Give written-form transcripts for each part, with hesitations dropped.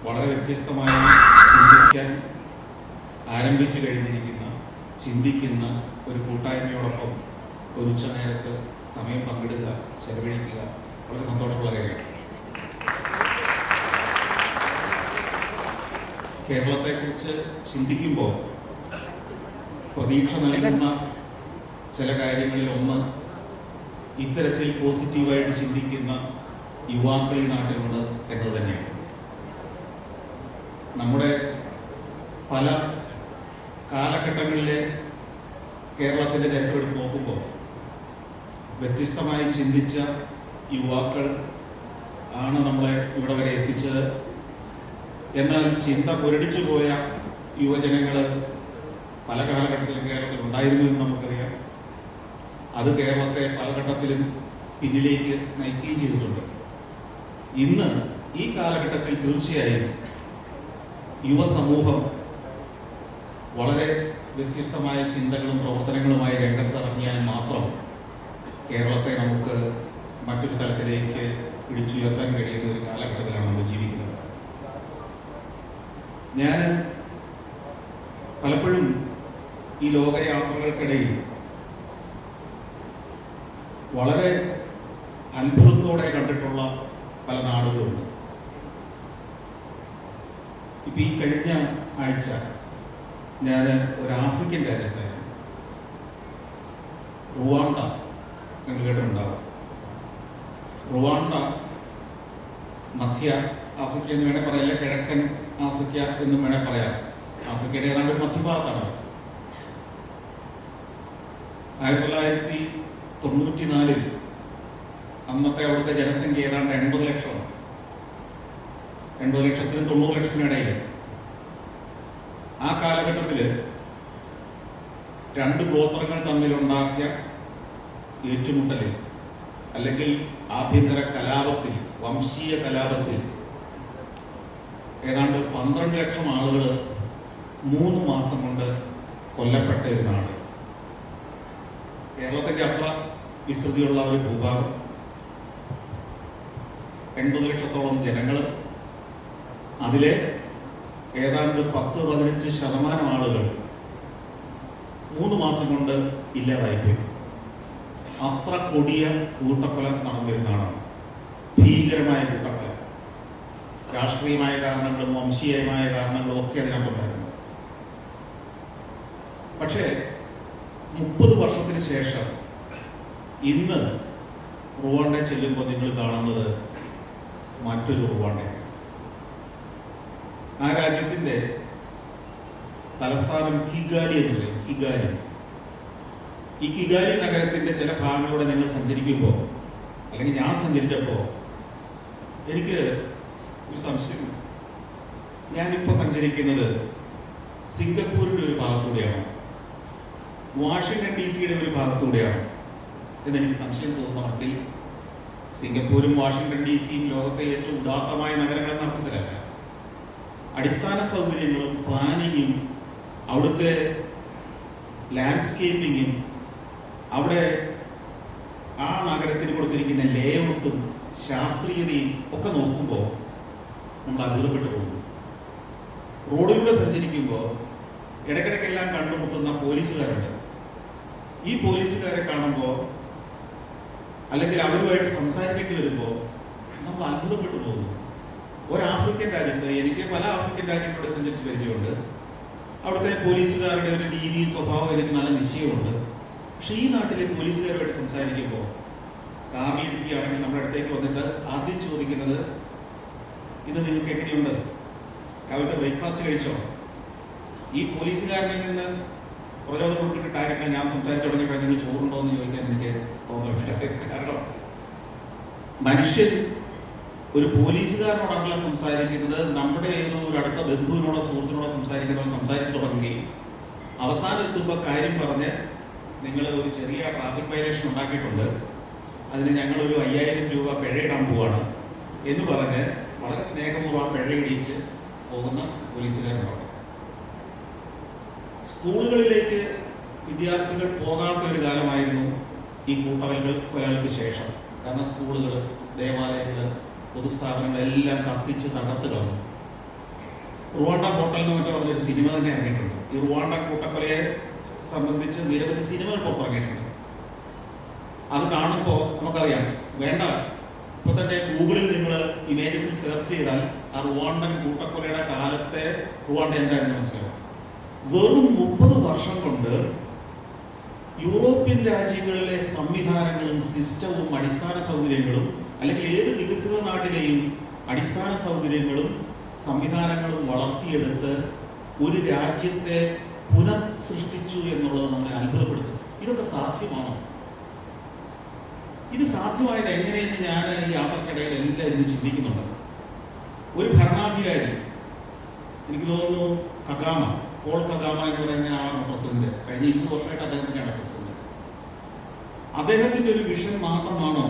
വളരെ വ്യത്യസ്തമായി ചിന്തിക്കാൻ ആരംഭിച്ചു കഴിഞ്ഞിരിക്കുന്ന, ചിന്തിക്കുന്ന ഒരു കൂട്ടായ്മയോടൊപ്പം ഒരു ഉച്ചനേരത്ത് സമയം പങ്കിടുക, ചെലവഴിക്കുക വളരെ സന്തോഷമുള്ള കാര്യമാണ്. കേരളത്തെക്കുറിച്ച് ചിന്തിക്കുമ്പോൾ പ്രതീക്ഷ നൽകുന്ന ചില കാര്യങ്ങളിൽ ഒന്ന്, ഇത്തരത്തിൽ പോസിറ്റീവായിട്ട് ചിന്തിക്കുന്ന യുവാക്കൾ ഈ നാട്ടിലുണ്ട് എന്നത് തന്നെയാണ്. നമ്മുടെ പല കാലഘട്ടങ്ങളിലെ കേരളത്തിൻ്റെ ചരിത്രം എടുത്ത് നോക്കുമ്പോൾ വ്യത്യസ്തമായി ചിന്തിച്ച യുവാക്കൾ ആണ് നമ്മളെ ഇവിടെ വരെ എത്തിച്ചത്. എന്നാൽ ചിന്ത മുരടിച്ചു പോയ യുവജനങ്ങൾ പല കാലഘട്ടത്തിലും കേരളത്തിൽ ഉണ്ടായിരുന്നു എന്ന് നമുക്കറിയാം. അത് കേരളത്തെ പല ഘട്ടത്തിലും പിന്നിലേക്ക് നയിക്കുകയും ചെയ്തിട്ടുണ്ട്. ഇന്ന് ഈ കാലഘട്ടത്തിൽ തീർച്ചയായും യുവസമൂഹം വളരെ വ്യത്യസ്തമായ ചിന്തകളും പ്രവർത്തനങ്ങളുമായി രംഗത്തിറങ്ങിയാൽ മാത്രം കേരളത്തെ നമുക്ക് മറ്റൊരു തലത്തിലേക്ക് പിടിച്ചുയർത്താൻ കഴിയുന്ന ഒരു കാലഘട്ടത്തിലാണ് നമ്മൾ ജീവിക്കുന്നത്. ഞാൻ പലപ്പോഴും ഈ ലോകയാത്രകൾക്കിടയിൽ വളരെ അത്ഭുതത്തോടെ കണ്ടിട്ടുള്ള പല നാടുകളുണ്ട്. ഇപ്പം ഈ കഴിഞ്ഞ ആഴ്ച ഞാൻ ഒരു ആഫ്രിക്കൻ രാജ്യത്തായിരുന്നു. റുവാണ്ട, നിങ്ങൾ കേട്ടിട്ടുണ്ടാവും. റുവാണ്ട മധ്യ ആഫ്രിക്ക എന്ന് വേണേൽ പറയാം, കിഴക്കൻ ആഫ്രിക്ക എന്നും വേണേൽ പറയാം. ആഫ്രിക്കയുടെ ഏതാണ്ട് ഒരു മധ്യഭാഗത്താണ്. 1994 അന്നത്തെ അവിടുത്തെ ജനസംഖ്യ ഏതാണ്ട് 80 ലക്ഷമാണ്. 80 ലക്ഷത്തിനും 90 ലക്ഷത്തിനും ഇടയിൽ. ആ കാലഘട്ടത്തിൽ രണ്ട് ഗോത്രങ്ങൾ തമ്മിലുണ്ടാക്കിയ ഏറ്റുമുട്ടലിൽ അല്ലെങ്കിൽ ആഭ്യന്തര കലാപത്തിൽ, വംശീയ കലാപത്തിൽ ഏതാണ്ട് 12 ലക്ഷം ആളുകൾ 3 മാസം കൊണ്ട് കൊല്ലപ്പെട്ട ഒരു നാട്. കേരളത്തിൻ്റെ അത്ര വിസ്തൃതിയുള്ള ഒരു ഭൂഭാഗം, 80 ലക്ഷത്തോളം ജനങ്ങൾ, അതിലെ ഏതാണ്ട് 10-15% ആളുകൾ 3 മാസം കൊണ്ട് ഇല്ലാതായിപ്പോയി. അത്ര കൊടിയ കൂട്ടക്കൊല നടന്നിരുന്നതാണ്. ഭീകരമായ കൂട്ടക്കൊല. രാഷ്ട്രീയമായ കാരണങ്ങളും വംശീയമായ കാരണങ്ങളും ഒക്കെ അതിനകത്തുണ്ടായിരുന്നു. പക്ഷേ 30 വർഷത്തിന് ശേഷം ഇന്ന് റുവാണ്ട ചെല്ലുമ്പോൾ നിങ്ങൾ കാണുന്നത് മറ്റൊരു റുവാണ്ടയാണ്. ആ രാജ്യത്തിൻ്റെ തലസ്ഥാനം കിഗാലി എന്ന് പറയും. കിഗാലി. ഈ കിഗാലി നഗരത്തിൻ്റെ ചില ഭാഗങ്ങളിലൂടെ നിങ്ങൾ സഞ്ചരിക്കുമ്പോൾ, അല്ലെങ്കിൽ ഞാൻ സഞ്ചരിച്ചപ്പോൾ എനിക്ക് ഒരു സംശയം. ഞാനിപ്പോൾ സഞ്ചരിക്കുന്നത് സിംഗപ്പൂരിൻ്റെ ഒരു ഭാഗത്തൂടെയാണ്, വാഷിംഗ്ടൺ DC-യുടെ ഒരു ഭാഗത്തൂടെയാണ് എന്നെനിക്ക് സംശയം തോന്നുന്ന മട്ടിൽ സിംഗപ്പൂരും വാഷിംഗ്ടൺ DC-യും ലോകത്തെ ഏറ്റവും ഉദാത്തമായ നഗരങ്ങളെന്ന അർത്ഥത്തിലല്ല. അടിസ്ഥാന സൗകര്യങ്ങളും പ്ലാനിങ്ങും അവിടുത്തെ ലാൻഡ്സ്കേപ്പിങ്ങും അവിടെ ആ നഗരത്തിന് കൊടുത്തിരിക്കുന്ന ലേഔട്ടും ശാസ്ത്രീയതയും ഒക്കെ നോക്കുമ്പോൾ നമ്മൾ അത്ഭുതപ്പെട്ടു പോകുന്നു. റോഡിലൂടെ സഞ്ചരിക്കുമ്പോൾ ഇടയ്ക്കിടയ്ക്കെല്ലാം കണ്ടുമുട്ടുന്ന പോലീസുകാരുണ്ട്. ഈ പോലീസുകാരെ കാണുമ്പോൾ അല്ലെങ്കിൽ അവരുമായിട്ട് സംസാരിക്കേണ്ടി വരുമ്പോൾ നമ്മൾ അത്ഭുതപ്പെട്ടു പോകുന്നു. ഒരു ആഫ്രിക്കൻ രാജ്യത്ത്, എനിക്ക് പല ആഫ്രിക്കൻ രാജ്യങ്ങളോട് സഞ്ചരിച്ച് പരിചയമുണ്ട്. അവിടുത്തെ പോലീസുകാരുടെ ഒരു രീതി, സ്വഭാവം എനിക്ക് നല്ല നിശ്ചയമുണ്ട്. പക്ഷേ ഈ നാട്ടിലെ പോലീസുകാരുമായിട്ട് സംസാരിക്കുമ്പോൾ, കാറിലിരിക്കുകയാണെങ്കിൽ നമ്മുടെ അടുത്തേക്ക് വന്നിട്ട് ആദ്യം ചോദിക്കുന്നത്, ഇത് നിങ്ങൾക്ക് എങ്ങനെയുണ്ട്, രാവിലത്തെ ബ്രേക്ക്ഫാസ്റ്റ് കഴിച്ചോ? ഈ പോലീസുകാരനിൽ നിന്ന് പ്രചോദനം കൊടുത്തിട്ടായിരിക്കണം ഞാൻ സംസാരിച്ചു തുടങ്ങിയപ്പോൾ നിങ്ങൾ ചോറുണ്ടോ എന്ന് ചോദിക്കാൻ എനിക്ക് തോന്നുന്നില്ല. കാരണം മനുഷ്യൻ ഒരു പോലീസുകാരനോടല്ല സംസാരിക്കുന്നത്, നമ്മുടെ ഏതോ ഒരു അടുത്ത ബന്ധുവിനോടോ സുഹൃത്തിനോടോ സംസാരിക്കുന്നവർ സംസാരിച്ചു തുടങ്ങുകയും അവസാനം എത്തുമ്പോൾ കാര്യം പറഞ്ഞ് നിങ്ങൾ ഒരു ചെറിയ ട്രാഫിക് വയലേഷൻ ഉണ്ടാക്കിയിട്ടുണ്ട്, അതിന് ഞങ്ങളൊരു 5000 രൂപ പിഴയിടാൻ പോവാണ് എന്ന് പറഞ്ഞ് വളരെ സ്നേഹപൂർവ്വം പിഴയിടിച്ച് പോകുന്ന പോലീസുകാരുണ്ടാവും. സ്കൂളുകളിലേക്ക് വിദ്യാർത്ഥികൾ പോകാത്ത ഒരു കാലമായിരുന്നു ഈ കൂട്ടക്കൊലകൾക്ക് ശേഷം. കാരണം സ്കൂളുകൾ, ദേവാലയങ്ങൾ, പൊതുസ്ഥാപനങ്ങളെല്ലാം കത്തിച്ച് തകർത്ത് കളഞ്ഞു. റുവാണ്ട ഹോട്ടൽ എന്ന് പറഞ്ഞൊരു സിനിമ തന്നെ ഇറങ്ങിയിട്ടുണ്ട്. ഈ റുവാണ്ട കൂട്ടക്കൊലയെ സംബന്ധിച്ച് നിരവധി സിനിമകൾ പുറത്തിറങ്ങിയിട്ടുണ്ട്. അത് കാണുമ്പോൾ നമുക്കറിയാം, വേണ്ട ഇപ്പോൾ തന്നെ ഗൂഗിളിൽ നിങ്ങൾ ഇമേജസിൽ സെർച്ച് ചെയ്താൽ ആ റുവാണ്ടൻ കൂട്ടക്കൊലയുടെ കാലത്തെ റുവാണ്ട എന്തായിരുന്നു മനസ്സിലാവും. വെറും 30 വർഷം കൊണ്ട് യൂറോപ്യൻ രാജ്യങ്ങളിലെ സംവിധാനങ്ങളും സിസ്റ്റവും അടിസ്ഥാന സൗകര്യങ്ങളും, അല്ലെങ്കിൽ ഏത് വികസിത നാട്ടിലെയും അടിസ്ഥാന സൗകര്യങ്ങളും സംവിധാനങ്ങളും വളർത്തിയെടുത്ത് ഒരു രാജ്യത്തെ പുനഃസൃഷ്ടിച്ചു എന്നുള്ളത് നമ്മളെ അത്ഭുതപ്പെടുത്തും. ഇതൊക്കെ സാധ്യമാണോ? ഇത് സാധ്യമായത് എങ്ങനെയെന്ന് ഞാൻ ഈ യാത്രക്കിടയിൽ എല്ലാവരും ചിന്തിക്കുന്നുണ്ട്. ഒരു ഭരണാധികാരി, എനിക്ക് തോന്നുന്നു കഗാമ, പോൾ കഗാമ എന്ന് പറയുന്ന ആളാണ് പ്രസിഡന്റ്. കഴിഞ്ഞ 20 വർഷമായിട്ട് അദ്ദേഹം തന്നെയാണ് പ്രസിഡന്റ്. അദ്ദേഹത്തിന്റെ ഒരു വിഷൻ മാത്രമാണോ?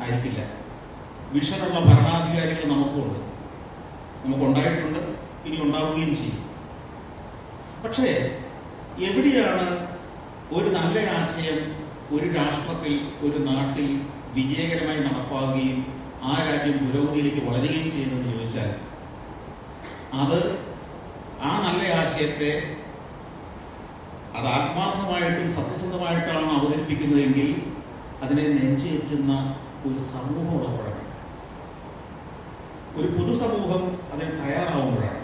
ആയിരിക്കില്ല. വിഷനുള്ള ഭരണാധികാരികൾ നമുക്കുണ്ട്, നമുക്കുണ്ടായിട്ടുണ്ട്, ഇനി ഉണ്ടാവുകയും ചെയ്യും. പക്ഷേ എവിടെയാണ് ഒരു നല്ല ആശയം ഒരു രാഷ്ട്രത്തിൽ, ഒരു നാട്ടിൽ വിജയകരമായി നടപ്പാവുകയും ആ രാജ്യം പുരോഗതിയിലേക്ക് വളരുകയും ചെയ്യുന്നതെന്ന് ചോദിച്ചാൽ, അത് ആ നല്ല ആശയത്തെ അത് ആത്മാർത്ഥമായിട്ടും സത്യസന്ധമായിട്ടാണ് അവതരിപ്പിക്കുന്നതെങ്കിൽ അതിനെ നെഞ്ചേറ്റുന്ന ഒരു സമൂഹം ഉള്ളപ്പോഴാണ്, ഒരു പൊതുസമൂഹം അതിന് തയ്യാറാവുമ്പോഴാണ്.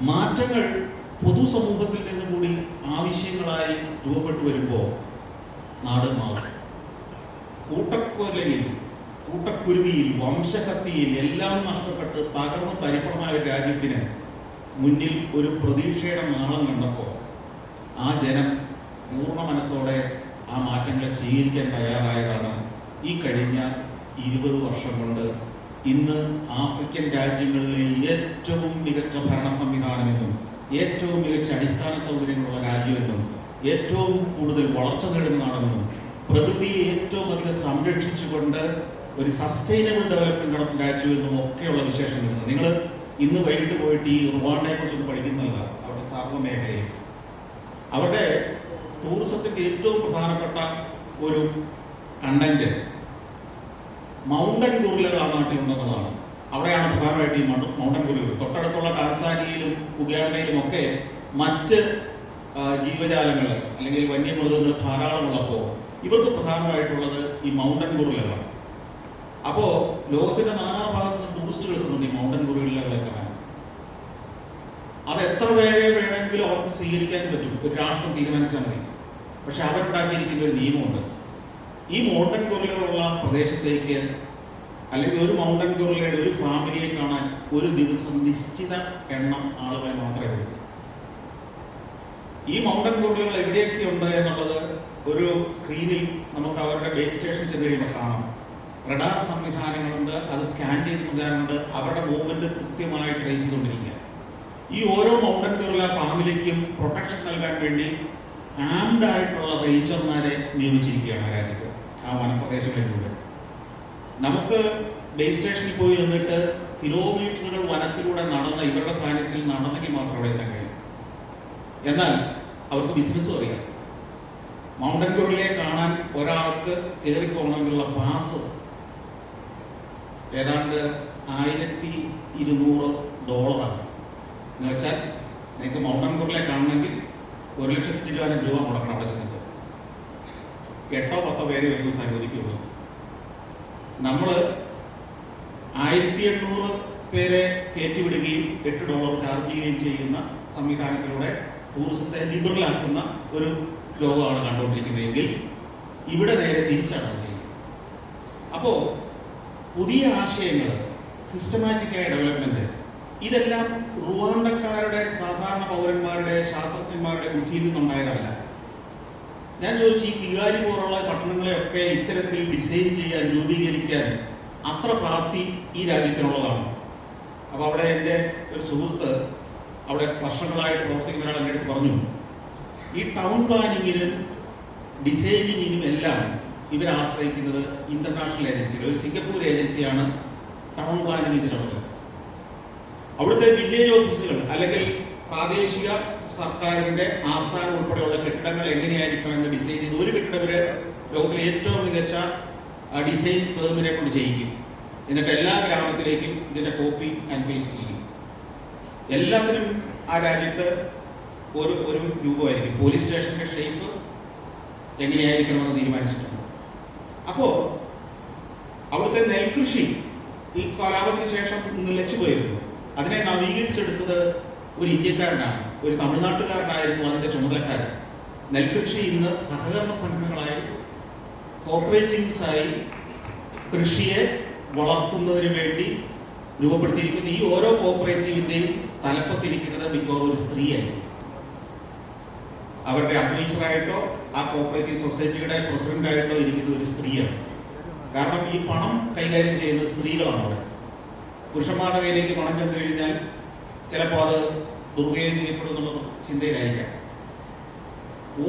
മാറ്റങ്ങൾ പൊതുസമൂഹത്തിൽ നിന്നും കൂടി ആവശ്യങ്ങളായി രൂപപ്പെട്ടു വരുമ്പോൾ നാട് മാറും. കൂട്ടക്കൊലയിൽ, കൂട്ടക്കുരുതിയിൽ, വംശഹത്യയിൽ എല്ലാം നഷ്ടപ്പെട്ട് തകർന്ന് തരിപ്പണമായ ഒരു രാജ്യത്തിന് മുന്നിൽ ഒരു പ്രതീക്ഷയുടെ നാളം കണ്ടപ്പോൾ ആ ജനം പൂർണ്ണ മനസ്സോടെ ആ മാറ്റങ്ങളെ സ്വീകരിക്കാൻ തയ്യാറായതാണ് ഈ കഴിഞ്ഞ 20 വർഷം കൊണ്ട് ഇന്ന് ആഫ്രിക്കൻ രാജ്യങ്ങളിലെ ഏറ്റവും മികച്ച ഭരണ സംവിധാനമെന്നും ഏറ്റവും മികച്ച അടിസ്ഥാന സൗകര്യങ്ങളുള്ള രാജ്യമെന്നും ഏറ്റവും കൂടുതൽ വളർച്ച നേടുന്ന നാടെന്നും പ്രകൃതിയെ ഏറ്റവും അധികം സംരക്ഷിച്ചുകൊണ്ട് ഒരു സസ്റ്റൈനബിൾ ഡെവലപ്മെന്റ് നടത്തുന്ന രാജ്യമെന്നും ഒക്കെയുള്ള വിശേഷങ്ങളുണ്ട്. നിങ്ങൾ ഇന്ന് വൈകിട്ട് പോയിട്ട് ഈ റുവാണ്ടയെ കുറിച്ചൊന്ന് പഠിക്കുന്നതല്ല. അവരുടെ സർവ്വമേഖലയിൽ അവരുടെ ടൂറിസത്തിന്റെ ഏറ്റവും പ്രധാനപ്പെട്ട ഒരു കണ്ടന്റ് മൗണ്ടൻ ഗൊറില്ലകൾ ആ നാട്ടിലുണ്ടെന്നുള്ളതാണ്. അവിടെയാണ് പ്രധാനമായിട്ട് ഈ മൗണ്ടൻ ഗൊറില്ലകൾ. തൊട്ടടുത്തുള്ള ടാൻസാനിയയിലും ഉഗാണ്ടയിലും ഒക്കെ മറ്റ് ജീവജാലങ്ങൾ അല്ലെങ്കിൽ വന്യമൃഗങ്ങൾ ധാരാളമുള്ളപ്പോൾ ഇവർക്ക് പ്രധാനമായിട്ടുള്ളത് ഈ മൗണ്ടൻ ഗൊറില്ലകളാണ്. അപ്പോൾ ലോകത്തിന്റെ നാനാഭാഗത്ത് നിന്ന് ടൂറിസ്റ്റുകൾ എത്തുന്നുണ്ട് ഈ മൗണ്ടൻ ഗൊറില്ലകളെ കാണാൻ. അത് എത്ര പേരെ വേണമെങ്കിലും അവർക്ക് സ്വീകരിക്കാൻ പറ്റും, ഒരു രാഷ്ട്രം തീരുമാനിച്ചാൽ മതി. പക്ഷെ അവരുണ്ടാക്കിയിരിക്കുന്ന ഒരു നിയമമുണ്ട്. ഈ മൗണ്ടൻ ഗൊറില്ലകളുള്ള പ്രദേശത്തേക്ക് അല്ലെങ്കിൽ ഒരു മൗണ്ടൻ ഗൊറില്ലയുടെ ഒരു ഫാമിലിയെ കാണാൻ ഒരു ദിവസം നിശ്ചിത എണ്ണം ആളുകളെ മാത്രമേ ഉള്ളൂ. ഈ മൗണ്ടൻ ഗൊറില്ലകൾ എവിടെയൊക്കെ ഉണ്ട് എന്നുള്ളത് ഒരു സ്ക്രീനിൽ നമുക്ക് അവരുടെ ബേസ് സ്റ്റേഷൻ ചെന്ന് കഴിയുമ്പോൾ കാണാം. റഡാർ സംവിധാനങ്ങളുണ്ട്, അത് സ്കാൻ ചെയ്ത സംവിധാനമുണ്ട്, അവരുടെ മൂവ്മെന്റ് കൃത്യമായി ട്രേസ് ചെയ്തുകൊണ്ടിരിക്കുക. ഈ ഓരോ മൗണ്ടൻ ഗൊറില്ല ഫാമിലിക്കും പ്രൊട്ടക്ഷൻ നൽകാൻ വേണ്ടി ആംഡ് ആയിട്ടുള്ള റേഞ്ചർമാരെ നിയോഗിച്ചിരിക്കുകയാണ് ആ രാജ്യത്ത്, ആ വനപ്രദേശങ്ങളിലൂടെ. നമുക്ക് ബേസ് സ്റ്റേഷനിൽ പോയി നിന്നിട്ട് കിലോമീറ്ററുകൾ വനത്തിലൂടെ നടന്ന ഇവരുടെ സാന്നിധ്യത്തിൽ നടന്നെങ്കിൽ മാത്രം അവിടെ എത്താൻ കഴിയും. എന്നാൽ അവർക്ക് ബിസിനസ്സും അറിയാം. മൗണ്ടൻ ഗൊറില്ലയെ കാണാൻ ഒരാൾക്ക് കയറിപ്പോകണമെന്നുള്ള പാസ് ഏതാണ്ട് $1200 എന്ന് വെച്ചാൽ നിങ്ങൾക്ക് മൗണ്ടൻ ഗൊറില്ലയെ കാണണമെങ്കിൽ 1,00,000 രൂപ മുടക്കണം അവിടെ ചെന്നിട്ട്. 8-10 പേരെ ഒരു ദിവസം അനുവദിക്കുകയുള്ളൂ. നമ്മൾ 1800 പേരെ കയറ്റിവിടുകയും $8 ചാർജ് ചെയ്യുകയും ചെയ്യുന്ന സംവിധാനത്തിലൂടെ ടൂറിസത്തെ ലിബറലാക്കുന്ന ഒരു ലോകമാണ് കണ്ടുകൊണ്ടിരിക്കുന്നതെങ്കിൽ ഇവിടെ നേരെ തിരിച്ചാണ് ചെയ്യുന്നത്. അപ്പോൾ പുതിയ ആശയങ്ങൾ, സിസ്റ്റമാറ്റിക്കായ ഡെവലപ്മെന്റ്, ഇതെല്ലാം റുവാണ്ടക്കാരുടെ സാധാരണ പൗരന്മാരുടെ ശാസ്ത്രജ്ഞന്മാരുടെ ബുദ്ധിയിൽ നിന്നുണ്ടായതല്ല. ഞാൻ ചോദിച്ചു, ഈ കിഗാലി പോലുള്ള പട്ടണങ്ങളെയൊക്കെ ഇത്തരത്തിൽ ഡിസൈൻ ചെയ്യാൻ, രൂപീകരിക്കാൻ അത്ര പ്രാപ്തി ഈ രാജ്യത്തിനുള്ളതാണ്. അപ്പോൾ അവിടെ എൻ്റെ ഒരു സുഹൃത്ത് അവിടെ വർഷങ്ങളായിട്ട് പ്രവർത്തിക്കുന്ന ഒരാൾ എൻ്റെ അടുത്ത് പറഞ്ഞു, ഈ ടൗൺ പ്ലാനിങ്ങിനും ഡിസൈനിങ്ങിനും എല്ലാം ഇവർ ആശ്രയിക്കുന്നത് ഇന്റർനാഷണൽ ഏജൻസികൾ. ഒരു സിംഗപ്പൂർ ഏജൻസിയാണ് ടൗൺ പ്ലാനിങ്ങിന് ചുമതല. അവിടുത്തെ വില്ലേജ് ഓഫീസുകൾ അല്ലെങ്കിൽ പ്രാദേശിക സർക്കാരിന്റെ ആസ്ഥാനം ഉൾപ്പെടെയുള്ള കെട്ടിടങ്ങൾ എങ്ങനെയായിരിക്കുമെന്ന് ഡിസൈൻ ചെയ്ത് ഒരു കെട്ടിടം ലോകത്തിലെ ഏറ്റവും മികച്ച ഡിസൈൻ ഫേമിനെ കൊണ്ട് ചെയ്യിക്കും. എന്നിട്ട് എല്ലാ ഗ്രാമത്തിലേക്കും ഇതിന്റെ കോപ്പി ആൻഡ് പേസ്റ്റ് ചെയ്യും. എല്ലാത്തിനും ആ രാജ്യത്ത് ഒരു ഒരു രൂപമായിരിക്കും. പോലീസ് സ്റ്റേഷന്റെ ഷേപ്പ് എങ്ങനെയായിരിക്കണമെന്ന് തീരുമാനിച്ചിട്ടുണ്ട്. അപ്പോൾ അവിടുത്തെ നെൽകൃഷി ഈ കാലാവധിക്ക് ശേഷം നിലച്ചു പോയിരുന്നു. അതിനെ നവീകരിച്ചെടുത്തത് ഒരു ഇന്ത്യക്കാരനാണ്, ഒരു തമിഴ്നാട്ടുകാരനായിരുന്നു അതിന്റെ ചുമതലക്കാരൻ. നെൽകൃഷി ഇന്ന് സഹകരണ സംഘങ്ങളായി, കോപ്പറേറ്റീവ്സായി കൃഷിയെ വളർത്തുന്നതിന് വേണ്ടി രൂപപ്പെടുത്തിയിരിക്കുന്ന ഈ ഓരോ കോപ്പറേറ്റീവിന്റെയും തലപ്പത്തിരിക്കുന്നത് മിക്കവാറും ഒരു സ്ത്രീയായിരിക്കും. അവരുടെ അഡ്വൈസറായിട്ടോ ആ കോപ്പറേറ്റീവ് സൊസൈറ്റിയുടെ പ്രസിഡന്റായിട്ടോ ഇരിക്കുന്ന ഒരു സ്ത്രീയാണ്. കാരണം ഈ പണം കൈകാര്യം ചെയ്യുന്നത് സ്ത്രീകളാണ്. അവിടെ പുരുഷന്മാരുടെ കയ്യിലേക്ക് പണം ചെന്നു കഴിഞ്ഞാൽ ചിലപ്പോൾ അത് ദുർവ്യയം ചെയ്യപ്പെടുന്നുള്ള ചിന്തയിലായിരിക്കാം.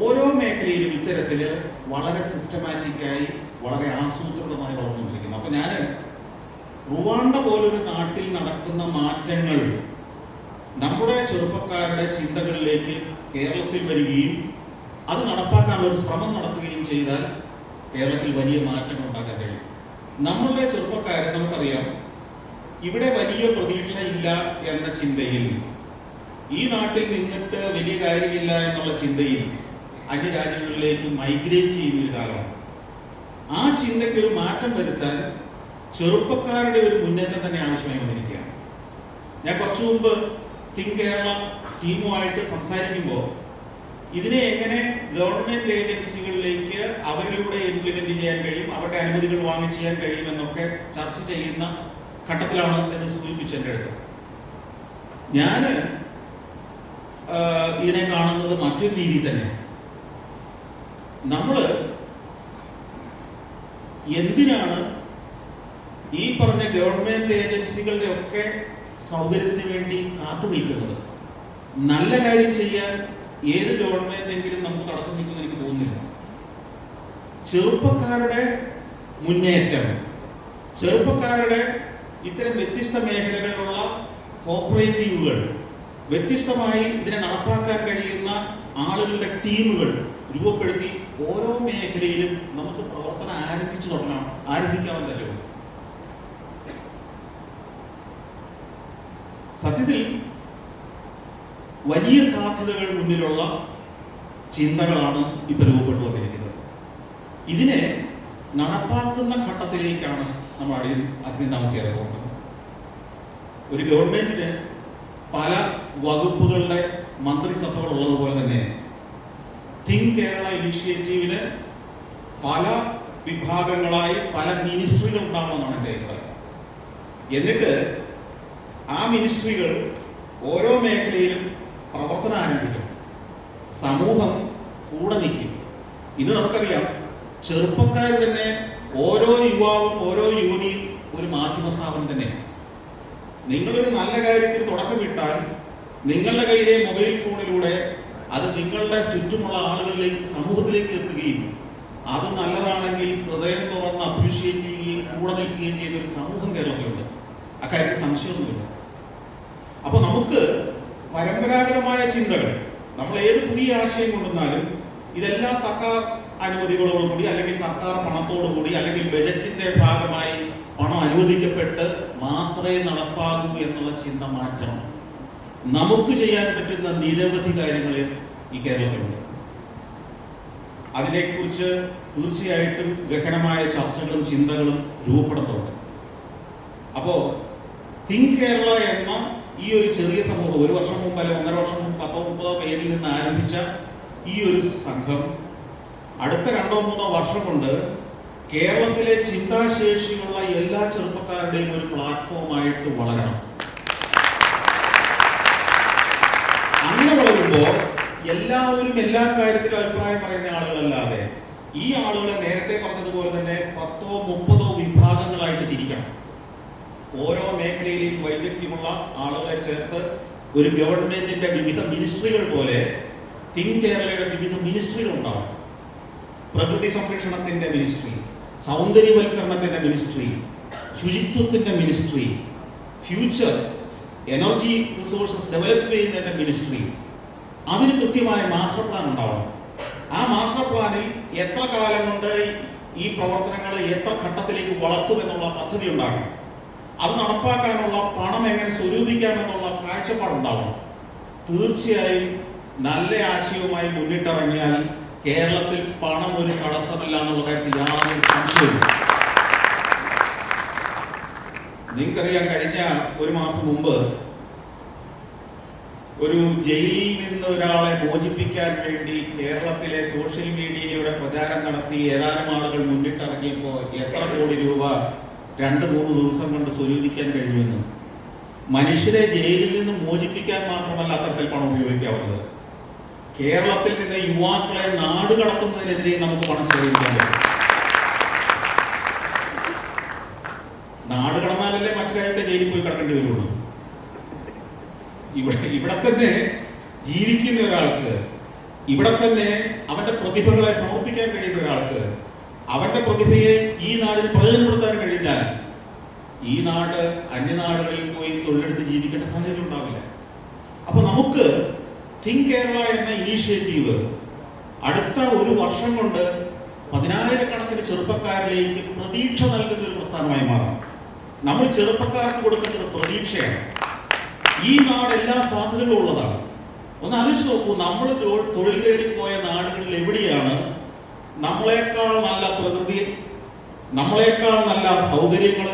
ഓരോ മേഖലയിലും ഇത്തരത്തിൽ വളരെ സിസ്റ്റമാറ്റിക്കായി, വളരെ ആസൂത്രിതമായി വളർന്നുകൊണ്ടിരിക്കുന്നു. അപ്പൊ ഞാൻ റുവാണ്ട പോലൊരു നാട്ടിൽ നടക്കുന്ന മാറ്റങ്ങൾ നമ്മുടെ ചെറുപ്പക്കാരുടെ ചിന്തകളിലേക്ക് കേരളത്തിൽ വരികയും അത് നടപ്പാക്കാനുള്ള ഒരു ശ്രമം നടത്തുകയും ചെയ്താൽ കേരളത്തിൽ വലിയ മാറ്റങ്ങൾ ഉണ്ടാക്കാൻ കഴിയും. നമ്മളുടെ ചെറുപ്പക്കാരെ നമുക്കറിയാം, ഇവിടെ വലിയ പ്രതീക്ഷ ഇല്ല എന്ന ചിന്തയിൽ, ഈ നാട്ടിൽ നിന്നിട്ട് വലിയ കാര്യമില്ല എന്നുള്ള ചിന്തയിൽ അന്യരാജ്യങ്ങളിലേക്ക് മൈഗ്രേറ്റ് ചെയ്യുന്ന ഒരു കാലമാണ്. ആ ചിന്തയ്ക്ക് ഒരു മാറ്റം വരുത്താൻ ചെറുപ്പക്കാരുടെ ഒരു മുന്നേറ്റം തന്നെ ആവശ്യമായി വന്നിരിക്കുകയാണ്. ഞാൻ കുറച്ചു മുമ്പ് തിങ്ക് കേരള ടീമുമായിട്ട് സംസാരിക്കുമ്പോൾ ഇതിനെ എങ്ങനെ ഗവൺമെന്റ് ഏജൻസികളിലേക്ക് അവരിലൂടെ ഇംപ്ലിമെന്റ് ചെയ്യാൻ കഴിയും, അവരുടെ അനുമതികൾ വാങ്ങി ചെയ്യാൻ കഴിയുമെന്നൊക്കെ ചർച്ച ചെയ്യുന്ന ഘട്ടത്തിലാണ് എന്ന് സൂചിപ്പിച്ചു എൻ്റെ അടുത്ത്. ഞാൻ ഇതിനെ കാണുന്നത് മറ്റൊരു രീതിയിൽ തന്നെ. നമ്മൾ എന്തിനാണ് ഈ പറഞ്ഞ ഗവൺമെന്റ് ഏജൻസികളുടെ ഒക്കെ സൗകര്യത്തിന് വേണ്ടി കാത്തു നിൽക്കുന്നത്? നല്ല കാര്യം ചെയ്യാൻ ഏത് ഗവൺമെന്റെങ്കിലും നമുക്ക് തടസ്സം നിൽക്കുന്ന എനിക്ക് തോന്നുന്നില്ല. ചെറുപ്പക്കാരുടെ മുന്നേറ്റം, ചെറുപ്പക്കാരുടെ ഇത്തരം വ്യത്യസ്ത മേഖലകളിലുള്ള കോപ്പറേറ്റീവുകൾ, വ്യത്യസ്തമായി ഇതിനെ നടപ്പാക്കാൻ കഴിയുന്ന ആളുകളുടെ ടീമുകൾ രൂപപ്പെടുത്തി ഓരോ മേഖലയിലും നമുക്ക് പ്രവർത്തനം ആരംഭിക്കാമെന്നല്ലോ. സത്യത്തിൽ വലിയ സാധ്യതകൾ മുന്നിലുള്ള ചിന്തകളാണ് ഇപ്പൊ രൂപപ്പെട്ടു വന്നിരിക്കുന്നത്. ഇതിനെ നടപ്പാക്കുന്ന ഘട്ടത്തിലേക്കാണ് നമ്മൾ അധികം താമസിയാതെ പോകുന്നത്. ഒരു ഗവൺമെന്റിന് പല വകുപ്പുകളുടെ മന്ത്രിസഭകൾ ഉള്ളതുപോലെ തന്നെ തിങ്ക് കേരള ഇനിഷ്യേറ്റീവിന് പല വിഭാഗങ്ങളായി പല മിനിസ്ട്രികൾ ഉണ്ടാവണമെന്നാണ് എൻ്റെ അഭിപ്രായം. എന്നിട്ട് ആ മിനിസ്ട്രികൾ ഓരോ മേഖലയിലും പ്രവർത്തനം ആരംഭിക്കും, സമൂഹം കൂടെ നിൽക്കും. ഇത് നമുക്കറിയാം, ചെറുപ്പക്കാർ തന്നെ ഓരോ യുവാവും ഓരോ യുവതിയും ഒരു മാധ്യമ സ്ഥാപനം തന്നെയാണ്. നിങ്ങളൊരു നല്ല കാര്യത്തിൽ തുടക്കമിട്ടാൽ നിങ്ങളുടെ കയ്യിലെ മൊബൈൽ ഫോണിലൂടെ അത് നിങ്ങളുടെ ചുറ്റുമുള്ള ആളുകളിലേക്ക്, സമൂഹത്തിലേക്ക് എത്തുകയും അത് നല്ലതാണെങ്കിൽ ഹൃദയം തുറന്ന് അപ്രീഷിയേറ്റ് ചെയ്യുകയും കൂടെ നിൽക്കുകയും ചെയ്യുന്ന ഒരു സമൂഹം കേരളത്തിലുണ്ട്. അക്കാര്യത്തിൽ സംശയമൊന്നുമില്ല. അപ്പൊ നമുക്ക് പരമ്പരാഗതമായ ചിന്തകൾ, നമ്മൾ ഏത് പുതിയ ആശയം കൊണ്ടുവന്നാലും ഇതെല്ലാം സർക്കാർ അനുമതികളോടുകൂടി അല്ലെങ്കിൽ സർക്കാർ പണത്തോടുകൂടി അല്ലെങ്കിൽ ബജറ്റിന്റെ ഭാഗമായി പണം അനുവദിക്കപ്പെട്ട് മാത്രമേ നടപ്പാകൂ എന്നുള്ള ചിന്ത മാറ്റണം. നമുക്ക് ചെയ്യാൻ പറ്റുന്ന നിരവധി കാര്യങ്ങൾ ഈ കേരളത്തിലുണ്ട്. അതിനെക്കുറിച്ച് തീർച്ചയായിട്ടും ഗഹനമായ ചർച്ചകളും ചിന്തകളും രൂപപ്പെടുന്നുണ്ട്. അപ്പോ തിങ്ക് കേരള എന്ന ഈ ഒരു ചെറിയ സമൂഹം, ഒരു വർഷം മുമ്പ് അല്ലെ 1.5 വർഷം മുമ്പ് 10-30 പേരിൽ നിന്ന് ആരംഭിച്ച ഈ ഒരു സംഘം അടുത്ത 2-3 വർഷം കൊണ്ട് കേരളത്തിലെ ചിന്താശേഷിയുള്ള എല്ലാ ചെറുപ്പക്കാരുടെയും ഒരു പ്ലാറ്റ്ഫോമായിട്ട് വളരണം. അങ്ങനെ വളരുമ്പോൾ എല്ലാവരും എല്ലാ കാര്യത്തിലും അഭിപ്രായം പറയുന്ന ആളുകളല്ലാതെ ഈ ആളുകളെ നേരത്തെ പറഞ്ഞതുപോലെ തന്നെ 10-30 വിഭാഗങ്ങളായിട്ട് തിരിക്കണം. ഓരോ മേഖലയിലും വൈദഗ്ധ്യമുള്ള ആളുകളെ ചേർത്ത് ഒരു ഗവൺമെന്റിന്റെ വിവിധ മിനിസ്ട്രികൾ പോലെ തിങ്ക് കേരളയുടെ വിവിധ മിനിസ്ട്രികൾ ഉണ്ടാവും. പ്രകൃതി സംരക്ഷണത്തിന്റെ മിനിസ്ട്രി, സൗന്ദര്യവൽക്കരണത്തിന്റെ മിനിസ്ട്രി, ശുചിത്വത്തിന്റെ ministry, future energy resources develop ചെയ്യുന്നതിന്റെ മിനിസ്ട്രി. അതിന് കൃത്യമായ മാസ്റ്റർ പ്ലാൻ ഉണ്ടാവണം. ആ മാസ്റ്റർ പ്ലാനിൽ എത്ര കാലം കൊണ്ട് ഈ പ്രവർത്തനങ്ങൾ എത്ര ഘട്ടത്തിലേക്ക് വളർത്തുമെന്നുള്ള പദ്ധതി ഉണ്ടാകണം. അത് നടപ്പാക്കാനുള്ള പണം എങ്ങനെ സ്വരൂപിക്കാമെന്നുള്ള കാഴ്ചപ്പാടുണ്ടാവണം. തീർച്ചയായും നല്ല ആശയവുമായി മുന്നിട്ടിറങ്ങിയാൽ കേരളത്തിൽ പണം ഒരു തടസ്സമല്ല എന്നുള്ള കാര്യത്തിൽ യാതൊരു സംശയവും. നിങ്ങൾക്കറിയാം, കഴിഞ്ഞ ഒരു മാസം മുമ്പ് ഒരു ജയിലിൽ നിന്ന് ഒരാളെ മോചിപ്പിക്കാൻ വേണ്ടി കേരളത്തിലെ സോഷ്യൽ മീഡിയയിലൂടെ പ്രചാരം നടത്തി ഏതാനും ആളുകൾ മുന്നിട്ടിറങ്ങിയപ്പോൾ എത്ര കോടി രൂപ 2-3 ദിവസം കൊണ്ട് സ്വരൂപിക്കാൻ കഴിയുമെന്ന്. മനുഷ്യരെ ജയിലിൽ നിന്ന് മോചിപ്പിക്കാൻ മാത്രമല്ല അത്തരത്തിൽ പണം ഉപയോഗിക്കാവുന്നത്. കേരളത്തിൽ നിന്ന് യുവാക്കളെ നാട് കടത്തുന്നതിനെതിരെ നമുക്ക് പണം ശേഖരിക്കാൻ പറ്റും. നാട് കടന്നാലല്ലേ മറ്റു രാജ്യത്തെ ജയിലിൽ പോയി കിടക്കേണ്ടി വരുള്ളൂ. ഇവിടെ തന്നെ ജീവിക്കുന്ന ഒരാൾക്ക്, ഇവിടെ തന്നെ അവന്റെ പ്രതിഭകളെ സമർപ്പിക്കാൻ കഴിയുന്ന ഒരാൾക്ക് അവന്റെ പ്രതിഭയെ ഈ നാടിന് പ്രയോജനപ്പെടുത്താൻ കഴിഞ്ഞാൽ ഈ നാട് അന്യനാടുകളിൽ പോയി തൊഴിലെടുത്ത് ജീവിക്കേണ്ട സാഹചര്യം ഉണ്ടാവില്ല. അപ്പൊ നമുക്ക് തിങ്ക് കേരള എന്ന ഇനീഷ്യേറ്റീവ് അടുത്ത ഒരു വർഷം കൊണ്ട് 10,000-കണക്കിന് ചെറുപ്പക്കാരിലേക്ക് പ്രതീക്ഷ നൽകുന്ന ഒരു പ്രസ്ഥാനമായി മാറണം. നമ്മൾ ചെറുപ്പക്കാർക്ക് കൊടുക്കേണ്ട ഒരു പ്രതീക്ഷയാണ്. ഈ നാട് എല്ലാ സാധ്യതകളും ഉള്ളതാണ്. ഒന്ന് ആലോചിച്ച് നോക്കൂ, നമ്മൾ തൊഴിൽ തേടി പോയ നാടുകളിൽ എവിടെയാണ് നമ്മളെക്കാൾ നല്ല പ്രകൃതി, നമ്മളെക്കാൾ നല്ല സൗകര്യങ്ങൾ,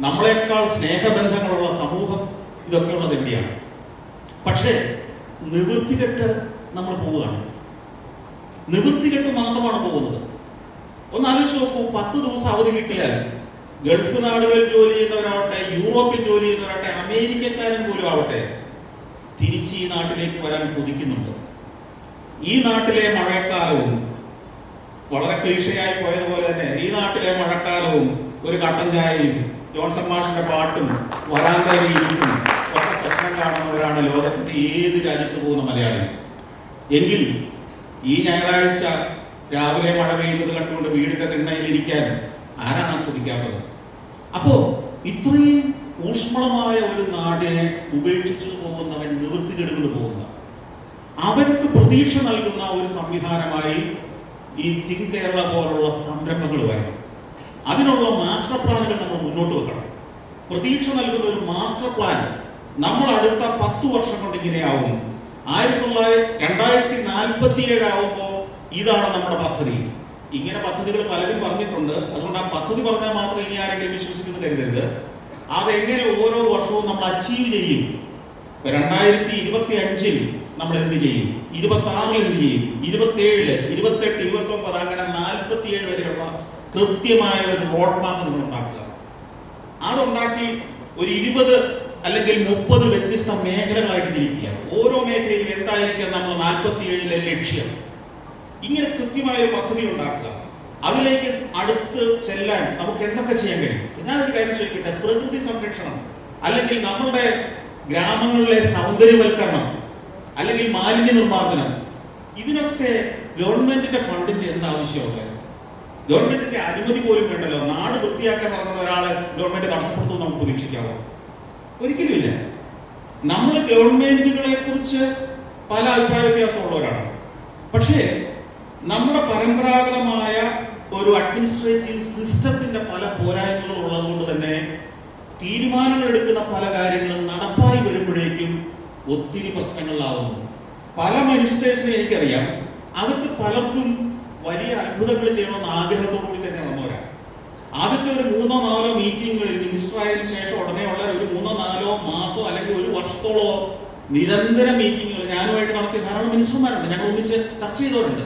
നമ്മളെക്കാൾ സ്നേഹബന്ധങ്ങളുള്ള സമൂഹം, ഇതൊക്കെ ഉള്ളത് എവിടെയാണ്? പക്ഷേ നിവൃത്തികെട്ട് നമ്മൾ പോവുകയാണ്. നിവൃത്തികെട്ട് മാത്രമാണ് പോകുന്നത്. ഒന്ന് ആലോചിച്ച് നോക്കൂ, 10 ദിവസം അവധി കിട്ടിയാൽ ഗൾഫ് നാടുകളിൽ ജോലി ചെയ്യുന്നവരാവട്ടെ, യൂറോപ്പിൽ ജോലി ചെയ്യുന്നവരാവട്ടെ, അമേരിക്കക്കാരൻ പോലും ആവട്ടെ, തിരിച്ച് ഈ നാട്ടിലേക്ക് വരാൻ കൊതിക്കുന്നുണ്ട്. ഈ നാട്ടിലെ മഴക്കാലവും വളരെ ക്ലീഷയായി പോയതുപോലെ തന്നെ ഈ നാട്ടിലെ മഴക്കാലവും ഒരു കട്ടൻ ചായയും ജോൺസൺ മാഷിന്റെ പാട്ടും വരാന്തയിൽ ഇരിക്കും ഒക്കെ സ്വപ്നം കാണുന്നവരാണ് ലോകത്തിന്റെ ഏത് രാജ്യത്ത് പോകുന്ന മലയാളി. എങ്കിൽ ഈ ഞായറാഴ്ച രാവിലെ മഴ പെയ്യുന്നത് കണ്ടുകൊണ്ട് വീടിന്റെ തിണ്ണയിലിരിക്കാൻ ആരാണ് കൊതിക്കാത്തത്? അപ്പോ ഇത്രയും ഊഷ്മളമായ ഒരു നാടിനെ ഉപേക്ഷിച്ചു പോകുന്നവൻ നിവൃത്തികേടുകൾ പോകുന്ന, അവർക്ക് പ്രതീക്ഷ നൽകുന്ന ഒരു സംവിധാനമായി ഈ തിങ്ക് കേരള പോലുള്ള സംരംഭങ്ങൾ വരണം. അതിനുള്ള മാസ്റ്റർ പ്ലാനുകൾ നമ്മൾ മുന്നോട്ട് വെക്കണം. പ്രതീക്ഷ നൽകുന്ന ഒരു മാസ്റ്റർ പ്ലാൻ നമ്മൾ അടുത്ത 10 വർഷം കൊണ്ട് ഇങ്ങനെയാവും. 2047 ആവുമ്പോൾ ഇതാണ് നമ്മുടെ പദ്ധതി. ഇങ്ങനെ പദ്ധതികൾ പലരും പറഞ്ഞിട്ടുണ്ട്. അതുകൊണ്ട് ആ പദ്ധതി പറഞ്ഞാൽ മാത്രം ഇനി ആരെങ്കിലും വിശ്വസിക്കുന്നത് കരുതരുത്. അതെങ്ങനെ ഓരോ വർഷവും നമ്മൾ അച്ചീവ് ചെയ്യും. 2025 നമ്മൾ എന്ത് ചെയ്യും, 26 എന്ത് ചെയ്യും, 27, 28, 29 അങ്ങനെ 47 വരെയുള്ള കൃത്യമായ ഒരു റോഡ് മാപ്പ് നിങ്ങൾ ഉണ്ടാക്കുക. അതുണ്ടാക്കി ഒരു 20 അല്ലെങ്കിൽ 30 വ്യത്യസ്ത മേഖലകളായിട്ട് തിരിക്കുക. ഓരോ മേഖലയിലും എന്തായിരിക്കും നമ്മൾ 47-ലെ ലക്ഷ്യം. ഇങ്ങനെ കൃത്യമായ ഒരു പദ്ധതി ഉണ്ടാക്കുക. അതിലേക്ക് അടുത്ത് ചെല്ലാൻ നമുക്ക് എന്തൊക്കെ ചെയ്യാൻ കഴിയും? ഞാനൊരു കാര്യം ചോദിക്കട്ടെ, പ്രകൃതി സംരക്ഷണം അല്ലെങ്കിൽ നമ്മുടെ ഗ്രാമങ്ങളിലെ സൗന്ദര്യവൽക്കരണം അല്ലെങ്കിൽ മാലിന്യ നിർമ്മാർജ്ജനം, ഇതിനൊക്കെ ഗവൺമെന്റിന്റെ ഫണ്ടിന്റെ എന്താവശ്യമുള്ളത്? ഗവൺമെന്റിന്റെ അനുമതി പോലും വേണ്ടല്ലോ. നാട് വൃത്തിയാക്കാൻ നടക്കുന്ന ഒരാളെ ഗവൺമെന്റ് തടസ്സപ്പെടുത്തുമെന്ന് നമുക്ക് പ്രതീക്ഷിക്കാമോ? ഒരിക്കലുമില്ല. നമ്മൾ ഗവൺമെന്റുകളെ കുറിച്ച് പല അഭിപ്രായ വ്യത്യാസമുള്ളവരാണ്. പക്ഷേ നമ്മുടെ പരമ്പരാഗതമായ ഒരു അഡ്മിനിസ്ട്രേറ്റീവ് സിസ്റ്റത്തിന്റെ പല പോരായ്മകളും ഉള്ളതുകൊണ്ട് തന്നെ തീരുമാനങ്ങൾ എടുക്കുന്ന പല കാര്യങ്ങളും നടപ്പായി വരുമ്പോഴേക്കും ഒത്തിരി പ്രശ്നങ്ങളിലാവുന്നു. പല മിനിസ്റ്റേഴ്സിനെ എനിക്കറിയാം, അവർക്ക് പലർക്കും വലിയ അത്ഭുതങ്ങൾ ചെയ്യണമെന്ന് ആഗ്രഹത്തോടുകൂടി തന്നെ വന്നവരാണ്. ആദ്യത്തെ ഒരു 3-4 മീറ്റിങ്ങുകളിൽ മിനിസ്റ്റർ ആയതിനു ശേഷം ഉടനെയുള്ള ഒരു 3-4 മാസം അല്ലെങ്കിൽ ഒരു വർഷത്തോളോ നിരന്തര മീറ്റിങ്ങുകൾ ഞാനുമായിട്ട് നടത്തിയ ധാരാളം മിനിസ്റ്റർമാരുണ്ട്. ഞങ്ങൾ ഒന്നിച്ച് ചർച്ച ചെയ്തവരുണ്ട്.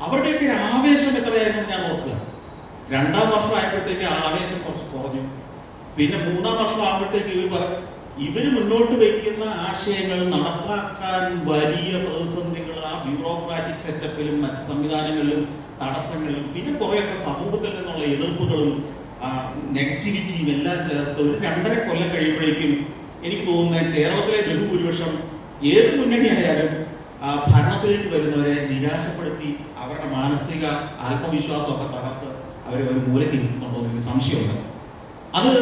അവരുടെയൊക്കെ ആവേശം എത്രയായിരുന്നു ഞാൻ നോക്കുക. 2ാം വർഷം ആയപ്പോഴത്തേക്ക് ആവേശം കുറച്ച് കുറഞ്ഞു. പിന്നെ 3ാം വർഷം ആകുമ്പോഴത്തേക്ക് ഇവർ മുന്നോട്ട് വയ്ക്കുന്ന ആശയങ്ങൾ നടപ്പാക്കാൻ വലിയ പ്രതിസന്ധികൾ ആ ബ്യൂറോക്രാറ്റിക് സെറ്റപ്പിലും മറ്റ് സംവിധാനങ്ങളിലും തടസ്സങ്ങളിലും പിന്നെ കുറേയൊക്കെ സമൂഹത്തിൽ നിന്നുള്ള എതിർപ്പുകളും നെഗറ്റിവിറ്റിയും എല്ലാം ചേർത്ത് ഒരു 2.5 കൊല്ലം കഴിയുമ്പോഴേക്കും എനിക്ക് തോന്നുന്നത് കേരളത്തിലെ ബഹുഭൂരിപക്ഷം ഏത് മുന്നണിയായാലും ഭരണത്തിലേക്ക് വരുന്നവരെ നിരാശപ്പെടുത്തി അവരുടെ മാനസിക ആത്മവിശ്വാസമൊക്കെ തകർത്ത് അവരെ ഒരു മൂലയ്ക്ക് ഇരുത്തുന്നുണ്ടോ എന്ന് സംശയമുണ്ട്. അത്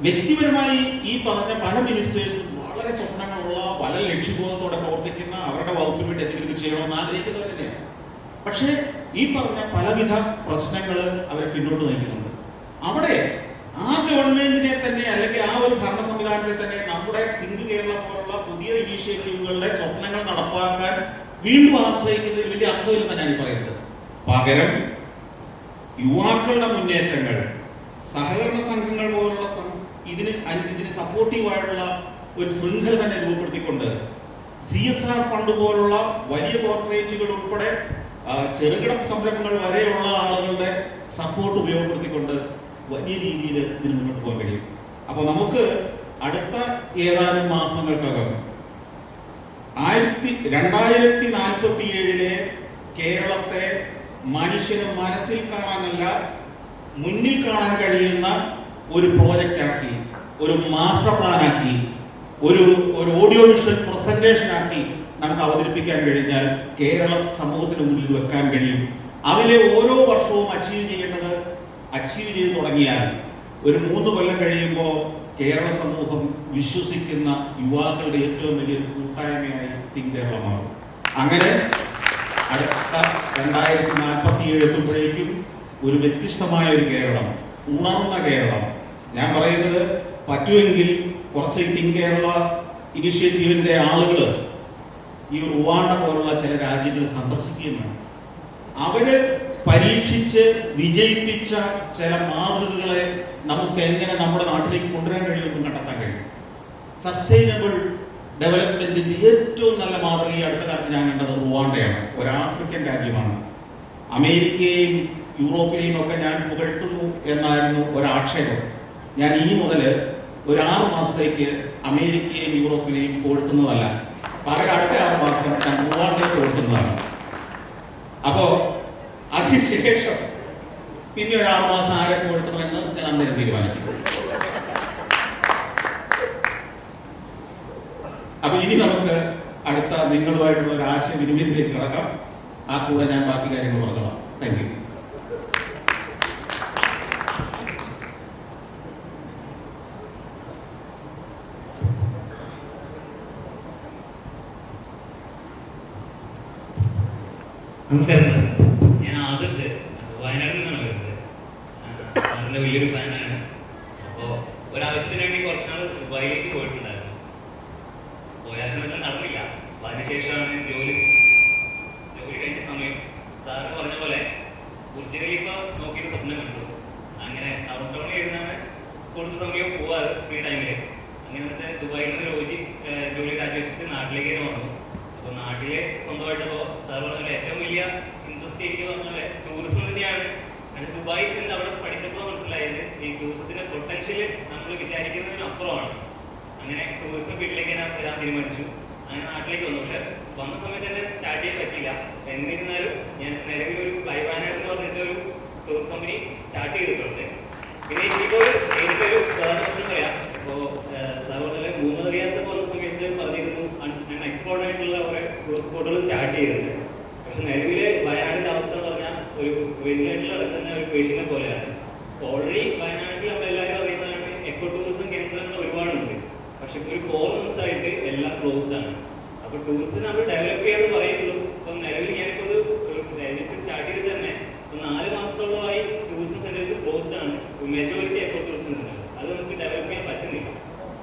വ്യക്തിപരമായി ഈ പറഞ്ഞ പല മിനിസ്റ്റേഴ്സും വളരെ സ്വപ്നങ്ങളുള്ള പല ലക്ഷ്യബോധത്തോടെ പ്രവർത്തിക്കുന്ന അവരുടെ വകുപ്പിന് വേണ്ടി എന്തെങ്കിലും ചെയ്യണമെന്ന് ആഗ്രഹിക്കുന്നവർ തന്നെയാണ്. പക്ഷേ ഈ പറഞ്ഞ പലവിധ പ്രശ്നങ്ങൾ അവരെ പിന്നോട്ട് നയിക്കുന്നുണ്ട്. അവിടെ ആ ഗവൺമെന്റിനെ തന്നെ അല്ലെങ്കിൽ ആ ഒരു ഭരണ സംവിധാനത്തെ തന്നെ നമ്മുടെ തിങ്ക് കേരള പോലുള്ള പുതിയ ഇനീഷ്യേറ്റീവുകളുടെ സ്വപ്നങ്ങൾ നടപ്പാക്കാൻ വീണ്ടും ആശ്രയിക്കുന്നതിൽ വലിയ അർത്ഥമില്ലെന്ന് ഞാൻ പറയുന്നത്. പകരം യുവാക്കളുടെ മുന്നേറ്റങ്ങൾ, സഹകരണ സംഘങ്ങൾ പോലുള്ള ഇതിന് സപ്പോർട്ടീവായിട്ടുള്ള ഒരു ശൃംഖല തന്നെ രൂപപ്പെടുത്തിക്കൊണ്ട് CSR ഫണ്ട് പോലുള്ള വലിയ കോർപ്പറേറ്റുകൾ ഉൾപ്പെടെ ചെറുകിട സംരംഭങ്ങൾ വരെയുള്ള ആളുകളുടെ സപ്പോർട്ട് ഉപയോഗപ്പെടുത്തിക്കൊണ്ട് വലിയ രീതിയിൽ ഇതിന് മുന്നോട്ട് പോകാൻ കഴിയും. അപ്പോൾ നമുക്ക് അടുത്ത ഏതാനും മാസങ്ങൾക്കകം 2047 കേരളത്തെ മനുഷ്യന് മനസ്സിൽ കാണാനല്ല മുന്നിൽ കാണാൻ കഴിയുന്ന ഒരു പ്രോജക്റ്റാക്കി, ഒരു മാസ്റ്റർ പ്ലാനാക്കി, ഒരു ഓഡിയോ വിഷ്വൽ പ്രസന്റേഷൻ ആക്കി നമുക്ക് അവതരിപ്പിക്കാൻ കഴിഞ്ഞാൽ കേരള സമൂഹത്തിന് മുന്നിൽ വെക്കാൻ കഴിയും. അതിലെ ഓരോ വർഷവും അച്ചീവ് ചെയ്ത് തുടങ്ങിയാൽ ഒരു 3 കൊല്ലം കഴിയുമ്പോൾ കേരള സമൂഹം വിശ്വസിക്കുന്ന യുവാക്കളുടെ ഏറ്റവും വലിയ കൂട്ടായ്മയായി തിങ്ക് കേരള മാറും. അങ്ങനെ അടുത്ത 2047 എത്തുമ്പോഴേക്കും ഒരു വ്യത്യസ്തമായ ഒരു കേരളം, ഉണർന്ന കേരളം. ഞാൻ പറയുന്നത് പറ്റുമെങ്കിൽ കുറച്ച് തിങ്ക് കേരള ഇനിഷ്യേറ്റീവിന്റെ ആളുകൾ ഈ റുവാണ്ട പോലുള്ള ചില രാജ്യങ്ങൾ സന്ദർശിക്കുകയും അവര് പരീക്ഷിച്ച് വിജയിപ്പിച്ച ചില മാതൃകകളെ നമുക്ക് എങ്ങനെ നമ്മുടെ നാട്ടിലേക്ക് കൊണ്ടുവരാൻ കഴിയുമെന്ന് കണ്ടെത്താൻ കഴിയും. സസ്റ്റൈനബിൾ ഡെവലപ്മെന്റിന്റെ ഏറ്റവും നല്ല മാതൃക ഈ അടുത്ത കാലത്ത് ഞാൻ കണ്ടത് റുവാണ്ടയാണ്. ഒരു ആഫ്രിക്കൻ രാജ്യമാണ്. അമേരിക്കയെയും യൂറോപ്പിനെയും ഒക്കെ ഞാൻ പുകഴ്ത്തുന്നു എന്നായിരുന്നു ഒരാക്ഷേപം. ഞാൻ ഇനി മുതൽ ഒരു 6 മാസത്തേക്ക് അമേരിക്കയെയും യൂറോപ്പിനെയും പുകഴ്ത്തുന്നതല്ല, പകരം അടുത്ത 6 മാസം ഞാൻ റുവാണ്ടയെ പുകഴ്ത്തുന്നതാണ്. അപ്പോ അതിനുശേഷം പിന്നെ ഒരു 6 മാസം ആരെ പുകഴ്ത്തണമെന്ന് ഞാൻ അന്നേരം തീരുമാനിക്കും. അപ്പൊ ഇനി നമുക്ക് അടുത്ത നിങ്ങളുമായിട്ടുള്ള ഒരു ആശയവിനിമയത്തിലേക്ക് കിടക്കാം. ആ കൂടെ ഞാൻ ബാക്കി കാര്യങ്ങൾ പറഞ്ഞോളാം. Thank you. നമസ്കാരം സാർ, ഞാൻ ആദർശ് വയനാട്ടിൽ നിന്നാണ് വരുന്നത്. സാറിൻ്റെ വലിയൊരു ഫാനാണ്. അപ്പോൾ ഒരാവശ്യത്തിന് വേണ്ടി കുറച്ചുനാൾ ദുബായിലേക്ക് പോയിട്ടുണ്ടായിരുന്നു. പോയ ആവശ്യമൊന്നും നടന്നില്ല. അപ്പോൾ അതിനുശേഷമാണ് ജോലി കഴിഞ്ഞ സമയം സാറ് പറഞ്ഞ പോലെ ബുർജ് ഖലീഫ നോക്കിയൊരു സ്വപ്നം കണ്ടു. അങ്ങനെ ടൗൺ ടൗണിൽ ഇരുന്നാണ് കൂടുതൽ സമയം പോവാറ് ഫ്രീ ടൈമിൽ. അങ്ങനെ എന്നിട്ട് ദുബായിൽ നിന്ന് ജോലി രാജിവെച്ചിട്ട് നാട്ടിലേക്ക് വന്നു. അപ്പോൾ നാട്ടിലെ സ്വന്തമായിട്ടപ്പോൾ സാർ പറഞ്ഞ ഏറ്റവും വലിയ ഇൻട്രസ്റ്റ് എനിക്ക് പറഞ്ഞ ടൂറിസം തന്നെയാണ്. അങ്ങനെ ദുബായിൽ ചെന്ന് അവിടെ പഠിച്ചപ്പോൾ മനസ്സിലായത് ഈ ടൂറിസത്തിന്റെ പൊട്ടൻഷ്യൽ നമ്മൾ വിചാരിക്കുന്നതിനും അപ്പുറമാണ്. അങ്ങനെ ടൂറിസം ഫീൽഡിലേക്ക് ഞാൻ വരാൻ തീരുമാനിച്ചു. അങ്ങനെ നാട്ടിലേക്ക് വന്നു. പക്ഷെ വന്ന സമയത്ത് തന്നെ സ്റ്റാർട്ട് ചെയ്യാൻ പറ്റില്ല. എന്നിരുന്നാലും ഞാൻ നിലവിൽ ഒരു ഫ്ലൈവാനായിട്ട് എന്ന് പറഞ്ഞിട്ട് ഒരു ടൂർ കമ്പനി സ്റ്റാർട്ട് ചെയ്തിട്ടുണ്ട്. പിന്നെ എനിക്കിപ്പോൾ എനിക്കൊരു പ്രധാന പ്രശ്നം പറയാം. ഇപ്പോൾ സാർ പറഞ്ഞ മുഹമ്മദ് റിയാസ് പോകുന്ന സമയത്ത് പറഞ്ഞിരുന്നു ഞാൻ എക്സ്പ്ലോർഡ് ആയിട്ടുള്ള കുറെ ടൂർ സ്പോട്ടുകൾ സ്റ്റാർട്ട് ചെയ്തിട്ടുണ്ട്. പക്ഷെ നിലവിലെ വയനാടിന്റെ അവസ്ഥ എന്ന് പറഞ്ഞാൽ ഒരു വെന്റിലേറ്ററിൽ നടക്കുന്ന ഒരു പേഷ്യനെ പോലെയാണ്. ഓൾറെഡി വയനാട്ടിൽ നമ്മളെല്ലാവരും അറിയുന്നതാണ് എക്കോ ടൂറിസം കേന്ദ്രങ്ങൾ ഒരുപാടുണ്ട്. പക്ഷെ ഇപ്പോൾ ഒരു 4 months ആയിട്ട് എല്ലാം ക്ലോസ്ഡ് ആണ്. അപ്പോൾ ടൂറിസം നമ്മൾ ഡെവലപ്പ് ചെയ്യാന്ന് പറയുള്ളൂ. ഇപ്പം നിലവിൽ ഞാനിപ്പോൾ ഒരു ഏജൻസി സ്റ്റാർട്ട് ചെയ്തിട്ട് തന്നെ 4 മാസത്തോളമായി ടൂറിസം സെന്റേഴ്സ് ക്ലോസ്ഡ് ആണ്. മെജോറിറ്റി എക്കോ ടൂറിസം സെന്റർ അത് നമുക്ക് ഡെവലപ്പ് ചെയ്യാൻ പറ്റുന്നില്ല.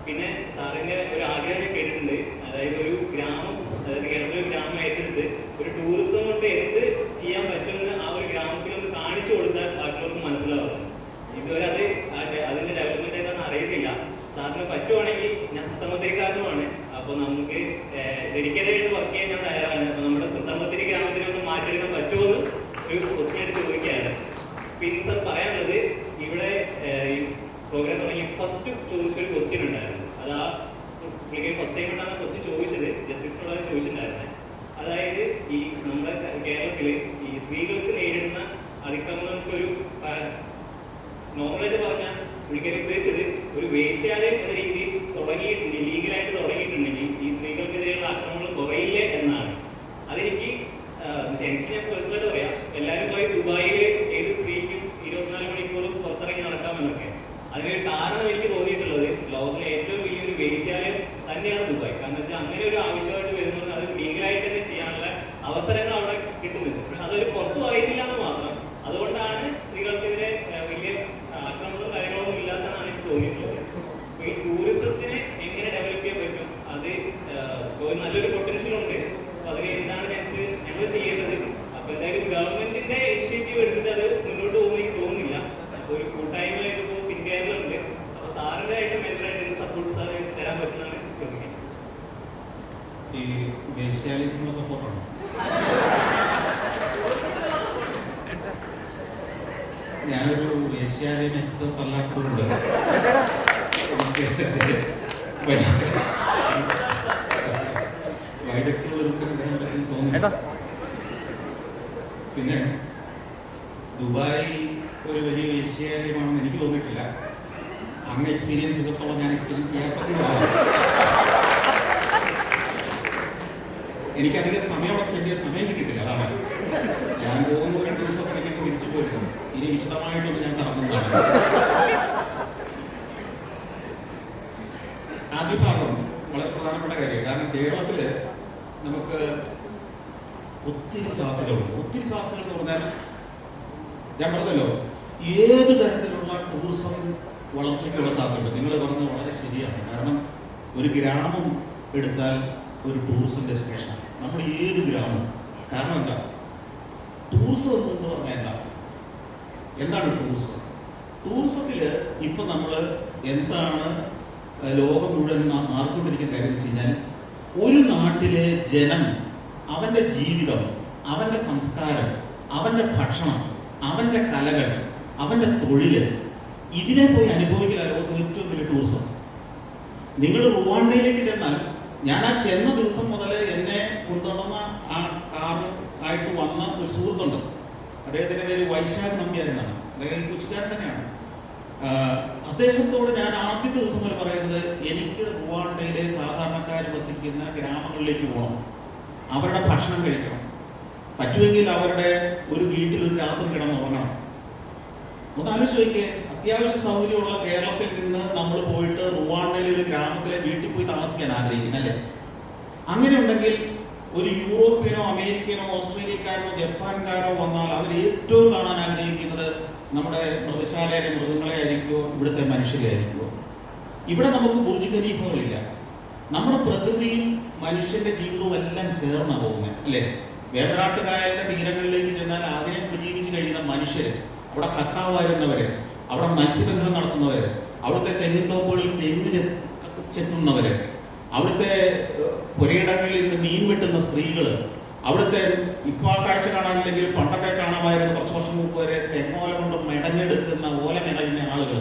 പിന്നെ സാറിന്റെ ഒരു ആഗ്രഹം കേട്ടിട്ടുണ്ട്, അതായത് ഒരു ഗ്രാമം, അതായത് കേരളത്തിലെ ഒരു ഗ്രാമം ഏറ്റെടുത്ത് ഒരു ടൂറിസം കൊണ്ട് എന്ത് ചെയ്യാൻ പറ്റുമെന്ന് ആ ഒരു ഗ്രാമത്തിൽ ഒന്ന് കാണിച്ചു കൊടുത്താൽ ബാക്കിയുള്ളവർക്ക് മനസ്സിലാവും. ഇതുവരെ അതിന്റെ ഡെവലപ്മെന്റ് എന്താണെന്ന് അറിയത്തില്ല. സാറിന് പറ്റുവാണെങ്കിൽ ഞാൻ സുത്തമത്തിരിക്കാരനുമാണ്. അപ്പോൾ നമുക്ക് ഡെഡിക്കേറ്റഡ് ആയിട്ട് വർക്ക് ചെയ്യാൻ ഞാൻ തയ്യാറാണ്. അപ്പോൾ നമ്മുടെ സുത്തമത്തിരി ഗ്രാമത്തിനെ ഒന്ന് മാറ്റിയെടുക്കാൻ പറ്റുമെന്ന് ഒരു ക്വസ്റ്റ്യൻ ആയിട്ട് ചോദിക്കുകയാണ്. പിന്നെ സാർ പറയാനുള്ളത്, ഇവിടെ ഈ പ്രോഗ്രാം തുടങ്ങി ഫസ്റ്റ് ചോദിച്ചൊരു ക്വസ്റ്റ്യൻ ഉണ്ടായിരുന്നു. അത് ആ പുള്ളിക്ക് ഫസ്റ്റ് ടൈം കൊണ്ടാണ് ക്വസ്റ്റ്യൻ ചോദിച്ചത്, ജസ്റ്റിസിനോട് ചോദിച്ചിട്ടുണ്ടായിരുന്നത്. അതായത് ഈ നമ്മുടെ കേരളത്തിൽ ഈ സ്ത്രീകൾക്ക് നേരിടുന്ന അതിക്രമങ്ങൾക്കൊരു നോർമലായിട്ട് പറഞ്ഞാൽ പുള്ളിക്കാരി ഉദ്ദേശിച്ചത് ഒരു വേശ്യാലയം എന്ന രീതിയിൽ തുടങ്ങിയിട്ടുണ്ട്, ലീഗലായിട്ട് തുടങ്ങിയിട്ടുണ്ടെങ്കിൽ ഈ സ്ത്രീകൾക്കെതിരെയുള്ള ആക്രമണങ്ങൾ കുറയില്ലേ എന്നാണ്. അതെനിക്ക് ഞാൻ പേഴ്സണലായിട്ട് പറയാം, എല്ലാവരും പോയി ദുബായില് ഏത് സ്ത്രീക്കും 24 മണിക്കൂറും പുറത്തിറങ്ങി നടക്കാമെന്നൊക്കെ. അതിനൊരു കാരണം എനിക്ക് തോന്നിയിട്ടുള്ളത് ലോകത്തിലെ ഏറ്റവും വലിയൊരു വേശ്യാലയം തന്നെയാണ് ദുബായ്. കാരണം വെച്ചാൽ അങ്ങനെ ഒരു ആവശ്യമായിട്ട് വരുന്നത് അത് ലീഗലായിട്ട് തന്നെ ചെയ്യാനുള്ള അവസരങ്ങൾ അവിടെ കിട്ടുന്നുണ്ട്. പക്ഷെ അതൊരു പുറത്തു പറയുന്നില്ല എന്ന് മാത്രം. അതുകൊണ്ടാണ് സ്ത്രീകൾക്കെതിരെ വലിയ ആക്രമണങ്ങളും കാര്യങ്ങളൊന്നും ഇല്ലാത്ത ഈ വേശ്യാലയത്തിനുള്ള സപ്പോർട്ടാണ്. ഞാനൊരു വേശ്യാലയം എക്സ്പെർട്ട് അല്ലാത്തതുകൊണ്ട് വൈദഗ്ധ്യമുള്ള തോന്നുന്നു. പിന്നെ ദുബായ് ഒരു വലിയ വേശ്യാലയമാണെന്ന് എനിക്ക് തോന്നിയിട്ടില്ല. അങ്ങ് എക്സ്പീരിയൻസ് ചെയ്തിടത്തോളം ഞാൻ എക്സ്പീരിയൻസ് ചെയ്യാത്തതില്ല. എനിക്കധികം സമയം അവിടെ സ്പെൻഡ് ചെയ്യാൻ സമയം കിട്ടിയിട്ടില്ല. അതാണ് ഞാൻ പോകുന്ന 2 ദിവസം എനിക്ക് തിരിച്ചു പോയിരുന്നു. ഇനി വിശദമായിട്ടൊന്ന് ഞാൻ കറങ്ങുന്നതാണ്. ആദ്യ ഭാഗം വളരെ പ്രധാനപ്പെട്ട കാര്യമാണ്. കാരണം കേരളത്തില് നമുക്ക് ഒത്തിരി സാധ്യതകളുണ്ട്. ഒത്തിരി സാധ്യതകൾ എന്ന് പറഞ്ഞാൽ ഞാൻ പറഞ്ഞല്ലോ, ഏത് തരത്തിലുള്ള ടൂറിസം വളർച്ചയ്ക്കുള്ള സാധ്യതയുണ്ട്. നിങ്ങൾ പറഞ്ഞത് വളരെ ശരിയാണ്. കാരണം ഒരു ഗ്രാമം എടുത്താൽ ഒരു ടൂറിസം ഡെസ്റ്റിനേഷൻ. നമ്മൾ ഏത് ഗ്രാമം, കാരണം എന്താ ടൂറിസം എന്ന് പറഞ്ഞാൽ എന്താണ് ടൂറിസം? ടൂറിസത്തിൽ ഇപ്പൊ നമ്മൾ എന്താണ് ലോകം മുഴുവൻ മാറിക്കൊണ്ടിരിക്കുന്ന കാര്യം വെച്ച് കഴിഞ്ഞാൽ, ഒരു നാട്ടിലെ ജനം, അവന്റെ ജീവിതം, അവന്റെ സംസ്കാരം, അവന്റെ ഭക്ഷണം, അവന്റെ കലകൾ, അവന്റെ തൊഴില്, ഇതിനെ പോയി അനുഭവിക്കല ലോകത്ത് ഏറ്റവും വലിയ ടൂറിസം. നിങ്ങൾ റുവാണ്ടയിലേക്ക് ചെന്നാൽ, ഞാൻ ആ ചെന്ന ദിവസം മുതൽ എന്നെ കൊണ്ടുവന്ന ആ കാർ ആയിട്ട് വന്ന ഒരു സുഹൃത്തുണ്ട്. അദ്ദേഹത്തിന്റെ പേര് വൈശാഖ് നമ്പ്യാരെന്നാണ്. അദ്ദേഹം കൊച്ചിക്കാരൻ തന്നെയാണ്. അദ്ദേഹത്തോട് ഞാൻ ആദ്യത്തെ ദിവസം മുതൽ പറയുന്നത്, എനിക്ക് റുവാണ്ടയിലെ സാധാരണക്കാർ വസിക്കുന്ന ഗ്രാമങ്ങളിലേക്ക് പോകണം, അവരുടെ ഭക്ഷണം കഴിക്കണം, പറ്റുമെങ്കിൽ അവരുടെ ഒരു വീട്ടിൽ ഒരു രാത്രി കിടന്നുറങ്ങണം. ഒന്ന് ആലോചിച്ച്, അത്യാവശ്യ സൗകര്യമുള്ള കേരളത്തിൽ നിന്ന് നമ്മൾ പോയിട്ട് റുവാണ്ടയിലെ ഒരു ഗ്രാമത്തിലെ വീട്ടിൽ പോയി താമസിക്കാൻ ആഗ്രഹിക്കുന്നല്ലേ? അങ്ങനെ ഉണ്ടെങ്കിൽ ഒരു യൂറോപ്യനോ അമേരിക്കനോ ഓസ്ട്രേലിയക്കാരനോ ജപ്പാൻകാരോ വന്നാൽ അവർ ഏറ്റവും കാണാൻ ആഗ്രഹിക്കുന്നത് നമ്മുടെ മൃഗശാലയിലെ മൃഗങ്ങളെ ആയിരിക്കുമോ, ഇവിടുത്തെ മനുഷ്യരെ ആയിരിക്കുമോ? ഇവിടെ നമുക്ക് ബുർജ് ഖലീഫകളില്ല. നമ്മുടെ പ്രകൃതിയും മനുഷ്യന്റെ ജീവിതവും എല്ലാം ചേർന്നാണ് പോകുന്നത്, അല്ലേ? വേമ്പനാട്ടുകായലിന്റെ തീരങ്ങളിലേക്ക് ചെന്നാൽ അതിനെ ഉപജീവിച്ച് കഴിയുന്ന മനുഷ്യര്, അവിടെ കക്കാ വാരുന്നവര്, അവിടെ മത്സ്യബന്ധനം നടത്തുന്നവര്, അവിടുത്തെ തെങ്ങിൻതോപ്പുകളിൽ തെങ്ങ് ചെത്തുന്നവര്, അവിടുത്തെ പുരയിടങ്ങളിൽ നിന്ന് മീൻ വെട്ടുന്ന സ്ത്രീകള്, അവിടുത്തെ ഇപ്പൊ ആ കാഴ്ച കാണാനില്ലെങ്കിൽ പണ്ടൊക്കെ കാണാമായിരുന്നു കുറച്ച് വർഷം മുമ്പ് വരെ തെങ്ങോല കൊണ്ട് മെടഞ്ഞെടുക്കുന്ന ഓല മെടയുന്ന ആളുകൾ.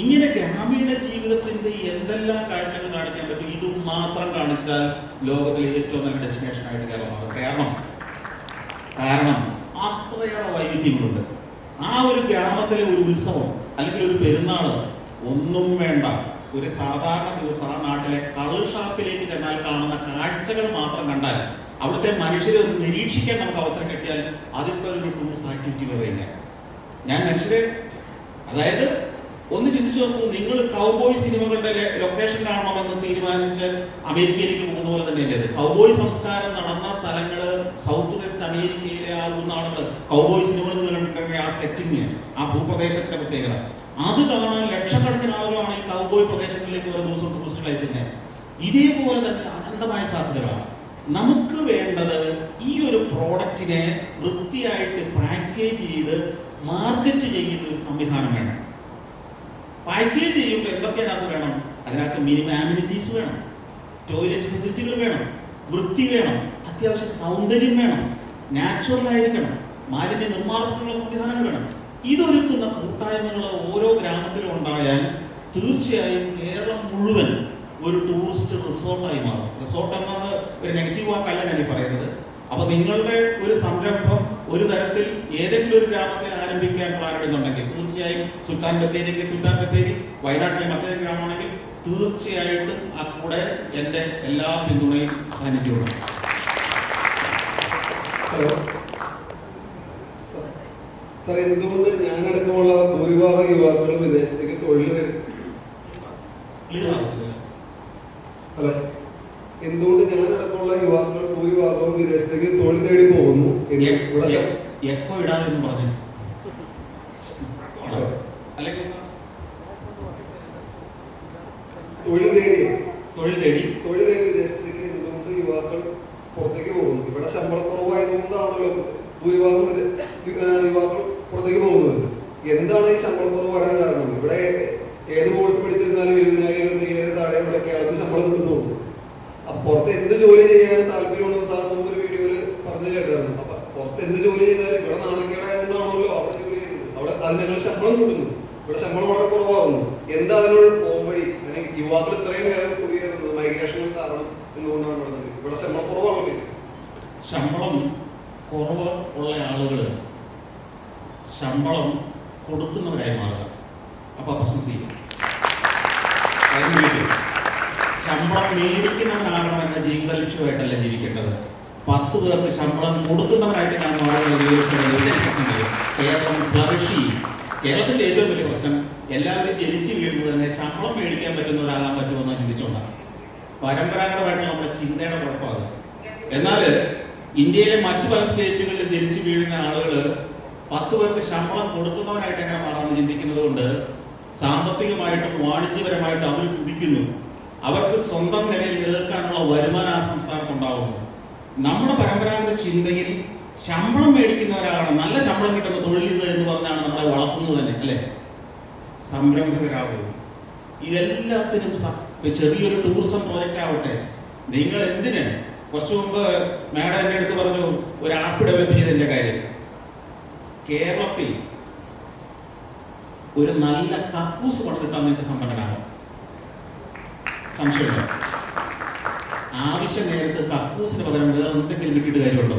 ഇങ്ങനെ ഗ്രാമീണ ജീവിതത്തിന്റെ എന്തെല്ലാം കാഴ്ചകൾ കാണിക്കാൻ പറ്റും, ഇതും മാത്രം കാണിച്ചാൽ ലോകത്തിലെ ഏറ്റവും നല്ല ഡെസ്റ്റിനേഷൻ ആയിട്ട് കേരളം. കാരണം അത്രയേറെ വൈവിധ്യങ്ങളുണ്ട്. ആ ഒരു ഗ്രാമത്തിലെ ഒരു ഉത്സവം അല്ലെങ്കിൽ ഒരു പെരുന്നാള് ഒന്നും വേണ്ട, ഒരു സാധാരണ ദിവസം ആ നാട്ടിലെ കളർ ഷാപ്പിലേക്ക് ചെന്നാൽ കാണുന്ന കാഴ്ചകൾ മാത്രം കണ്ടാൽ, അവിടുത്തെ മനുഷ്യരെ ഒന്ന് നിരീക്ഷിക്കാൻ നമുക്ക് അവസരം കിട്ടിയാൽ അതിപ്പോ ഒരു ടൂറിസ്റ്റ് ആക്ടിവിറ്റി പറയുക. ഞാൻ മനുഷ്യരെ, അതായത് ഒന്ന് ചിന്തിച്ചു നോക്കൂ, നിങ്ങൾ കൗബോയ് സിനിമകളുടെ ലൊക്കേഷൻ കാണണമെന്ന് തീരുമാനിച്ച് അമേരിക്കയിലേക്ക് പോകുന്ന പോലെ തന്നെയല്ലേ? കൗബോയ് സംസ്കാരം നടന്ന സ്ഥലങ്ങള് സൗത്ത് വെസ്റ്റ് അമേരിക്കയിലെ ആ നാടുകൾ കൗബോയ് സിനിമകൾ കണ്ടിട്ടുണ്ടെങ്കിൽ ആ സെറ്റിങ്, ആ ഭൂപ്രദേശത്തിന്റെ പ്രത്യേകത, അത് കാണാൻ ലക്ഷക്കണക്കിന് ആളുകളാണ് ഈ കൗബോയ് പ്രദേശങ്ങളിലേക്ക് ഓരോ ദിവസം ടൂറിസ്റ്റുകളായി തന്നെ. ഇതേപോലെ തന്നെ അനന്തമായ സാധ്യതകളാണ്. നമുക്ക് വേണ്ടത് ഈ ഒരു പ്രോഡക്റ്റിനെ വൃത്തിയായിട്ട് പാക്കേജ് ചെയ്ത് മാർക്കറ്റ് ചെയ്യുന്ന ഒരു സംവിധാനം വേണം. പാക്കേജ് ചെയ്യുമ്പോൾ എന്തൊക്കെ അതിനകത്ത് വേണം? അതിനകത്ത് മിനിമം ആമിനിറ്റീസ് വേണം, ടോയ്ലറ്റ് ഫെസിലിറ്റികൾ വേണം, വൃത്തി വേണം, അത്യാവശ്യം സൗന്ദര്യം വേണം, നാച്ചുറൽ ആയിരിക്കണം, മാലിന്യ നിർമ്മാർജ്ജനത്തിനുള്ള സംവിധാനങ്ങൾ വേണം. ഇതൊരുക്കുന്ന കൂട്ടായ്മകൾ ഓരോ ഗ്രാമത്തിലും ഉണ്ടായാൽ തീർച്ചയായും കേരളം മുഴുവൻ ഒരു ടൂറിസ്റ്റ് റിസോർട്ടായി മാറും. റിസോർട്ട് എന്നത് ഒരു നെഗറ്റീവ് വാക്കല്ല ഞാൻ പറയുന്നത്. അപ്പൊ നിങ്ങളുടെ ഒരു സംരംഭം ഒരു തരത്തിൽ ഏതെങ്കിലും ഒരു ഗ്രാമത്തിൽ ആരംഭിക്കാൻ പ്ലാനിടുന്നുണ്ടെങ്കിൽ തീർച്ചയായും സുൽത്താൻ ബത്തേരിക്ക് സുൽത്താൻ ബത്തേരി, വയനാട്ടിലെ മറ്റൊരു ഗ്രാമമാണെങ്കിൽ തീർച്ചയായിട്ടും ആ കൂടെ എൻ്റെ എല്ലാ പിന്തുണയും സാന്നിധ്യമുണ്ട്. ഹലോ സാർ, എന്തുകൊണ്ട് ഞാനടക്കമുള്ള ഭൂരിഭാഗം യുവാക്കളും വിദേശത്തേക്ക് തൊഴിൽ ഹലോ എന്തുകൊണ്ട് ഞാനടക്കമുള്ള യുവാക്കൾ ഭൂരിഭാഗവും വിദേശത്തേക്ക് തൊഴിൽ തേടി പോകുന്നു? എക്കോ ഇടാതെന്ന് പറഞ്ഞു. തൊഴിൽ തേടി വിദേശത്തേക്ക് എന്തുകൊണ്ട് യുവാക്കൾ പുറത്തേക്ക് പോകുന്നു? ഇവിടെ ശമ്പളം കുറവായതുകൊണ്ടാണല്ലോ ഭൂരിഭാഗം യുവാക്കൾ പുറത്തേക്ക് പോകുന്നത്. എന്താണ് ഈ ശമ്പളം കുറവ് വരാൻ കാരണം? ഇവിടെ ഏത് കോഴ്സ് പഠിച്ചിരുന്നാലും 20,000 താഴെ ഇവിടെ കേരളത്തിൽ ശമ്പളം കിട്ടുന്നു. അപ്പോ പുറത്ത് എന്ത് ജോലി ചെയ്യാൻ താല്പര്യമുണ്ടെന്ന് സാർ മുമ്പ് ഒരു വീഡിയോയിൽ പറഞ്ഞു കേട്ടായിരുന്നു. അപ്പൊ പുറത്ത് എന്ത് ജോലി ചെയ്താലും ഇവിടെ നാണക്കേടായതുകൊണ്ടാണല്ലോ അവിടെ ജോലി ചെയ്യുന്നത്. അവിടെ അതിനങ്ങൾ ശമ്പളം കൊടുക്കുന്നു, ഇവിടെ ശമ്പളം വളരെ കുറവാകുന്നു. എന്താ അതിനോട് പോംവഴി? അല്ലെങ്കിൽ യുവാക്കൾ ഇത്രയും നേരം കുടിയേറുന്നത് മൈഗ്രേഷൻ കാരണം എന്തുകൊണ്ടാണ് നടന്നത്? ഇവിടെ ശമ്പളം കുറവാണോ? ശമ്പളം കുറവ് ഉള്ള ആളുകൾ ശമ്പളം കൊടുക്കുന്നവരായി മാറുക. അപ്പോൾ പ്രശ്നം തീരും. ശമ്പളം മേടിക്കുന്നവനാകണമെന്ന ജീവിത ലക്ഷ്യമായിട്ടല്ല ജീവിക്കേണ്ടത്. 10 പേർക്ക് ശമ്പളം കൊടുക്കുന്നവരായിട്ട് ഞാൻ കേരളം ഫ്ലറിഷ് ചെയ്യും. കേരളത്തിൻ്റെ ഏറ്റവും വലിയ പ്രശ്നം എല്ലാവരും ജനിച്ചു വീഴുന്നത് തന്നെ ശമ്പളം മേടിക്കാൻ പറ്റുന്നവരാകാൻ പറ്റുമെന്ന് ചിന്തിച്ചുകൊണ്ടാണ്. പരമ്പരാഗതമായിട്ട് നമ്മുടെ ചിന്തയുടെ കുഴപ്പമാണ്. എന്നാൽ ഇന്ത്യയിലെ മറ്റു പല സ്റ്റേറ്റുകളിൽ ജനിച്ചു വീഴുന്ന ആളുകൾ 10 പേർക്ക് ശമ്പളം കൊടുക്കുന്നവരായിട്ട് എങ്ങനെ മാറാമെന്ന് ചിന്തിക്കുന്നത് കൊണ്ട് സാമ്പത്തികമായിട്ടും വാണിജ്യപരമായിട്ടും അവർ കുതിക്കുന്നു. അവർക്ക് സ്വന്തം നിലയിൽ നിലനിൽക്കാനുള്ള വരുമാനം ആ സംസ്ഥാനത്ത് ഉണ്ടാവുന്നു. നമ്മുടെ പരമ്പരാഗത ചിന്തയിൽ ശമ്പളം മേടിക്കുന്നവരാണ് നല്ല ശമ്പളം കിട്ടുന്ന തൊഴിൽ എന്ന് പറഞ്ഞാണ് നമ്മളെ വളർത്തുന്നത് തന്നെ, അല്ലേ? സംരംഭകരാകും. ഇതെല്ലാത്തിനും ചെറിയൊരു ടൂറിസം പ്രോജക്റ്റ് ആവട്ടെ, നിങ്ങൾ എന്തിന് കുറച്ചു മുമ്പ് മാഡം എൻ്റെ അടുത്ത് പറഞ്ഞു ഒരു ആപ്പ് ഡെവലപ്പ് ചെയ്തതിൻ്റെ കാര്യം. കേരളത്തിൽ ഒരു നല്ല കക്കൂസ് പണിതിട്ടാൽ നിങ്ങൾക്ക് സമ്പന്നനാകും. സംശയമുണ്ടോ? ആവശ്യ നേരത്ത് കക്കൂസിന് പകരം വേറെ എന്തെങ്കിലും കിട്ടിയിട്ട് കാര്യമുണ്ടോ?